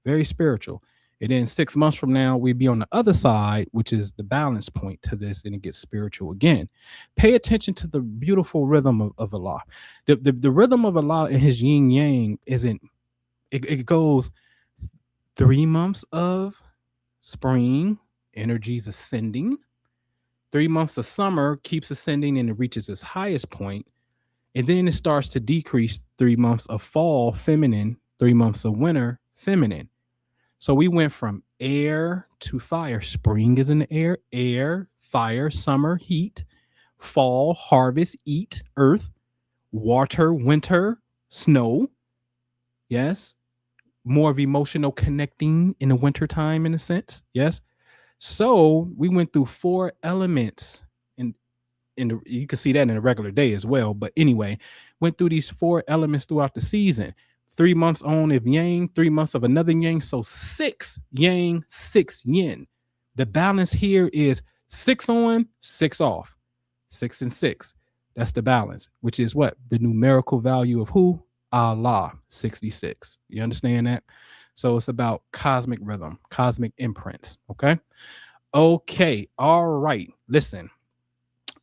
very spiritual. And then 6 months from now, we'll be on the other side, which is the balance point to this, and it gets spiritual again. Pay attention to the beautiful rhythm of Allah. The rhythm of Allah and his yin yang isn't, it goes 3 months of spring, energies ascending. 3 months of summer keeps ascending and it reaches its highest point. And then it starts to decrease 3 months of fall, feminine, 3 months of winter, feminine. So we went from air to fire. Spring is in the air, fire, summer, heat, fall, harvest, eat, earth, water, winter, snow. Yes. More of emotional connecting in the wintertime in a sense. Yes. So we went through 4 elements, and you can see that in a regular day as well. But anyway, went through these 4 elements throughout the season. 3 months on of yang, 3 months of another yang. So 6 yang, 6 yin. The balance here is 6 on, 6 off, 6 and 6. That's the balance, which is what? The numerical value of who? Allah, 66. You understand that? So it's about cosmic rhythm, cosmic imprints. Okay. Okay. All right. Listen,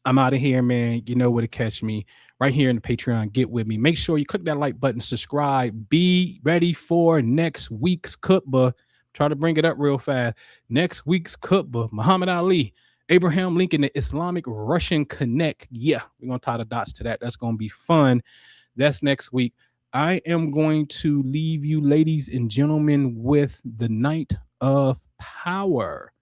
I'm out of here, man. You know where to catch me right here in the Patreon. Get with me. Make sure you click that like button, subscribe. Be ready for next week's khutbah. Try to bring it up real fast. Next week's khutbah, Muhammad Ali, Abraham Lincoln, the Islamic Russian Connect. Yeah, we're going to tie the dots to that. That's going to be fun. That's next week. I am going to leave you, ladies and gentlemen, with the Night of Power,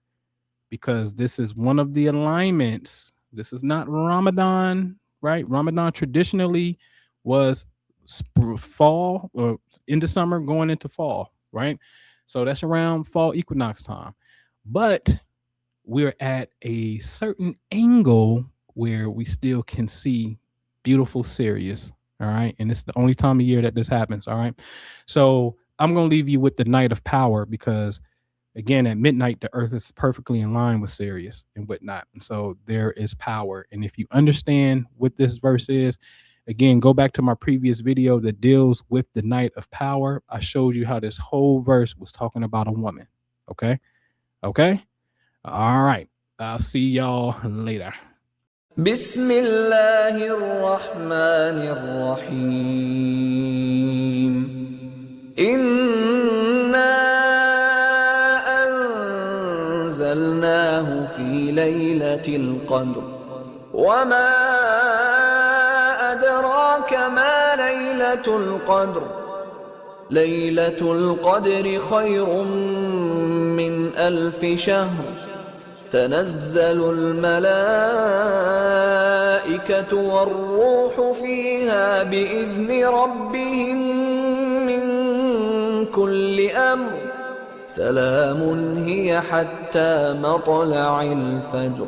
because this is one of the alignments. This is not Ramadan, right? Ramadan traditionally was fall or into summer going into fall, right? So that's around fall equinox time. But we're at a certain angle where we still can see beautiful Sirius. All right. And it's the only time of year that this happens. All right. So I'm going to leave you with the Night of Power because, again, at midnight, the earth is perfectly in line with Sirius and whatnot. And so there is power. And if you understand what this verse is, again, go back to my previous video that deals with the Night of Power. I showed you how this whole verse was talking about a woman. Okay. Okay. All right. I'll see y'all later. بسم الله الرحمن الرحيم إنا أنزلناه في ليلة القدر وما أدراك ما ليلة القدر ليلة القدر خير من 1000 شهر تنزل الملائكة والروح فيها بإذن ربهم من كل أمر سلام هي حتى مطلع الفجر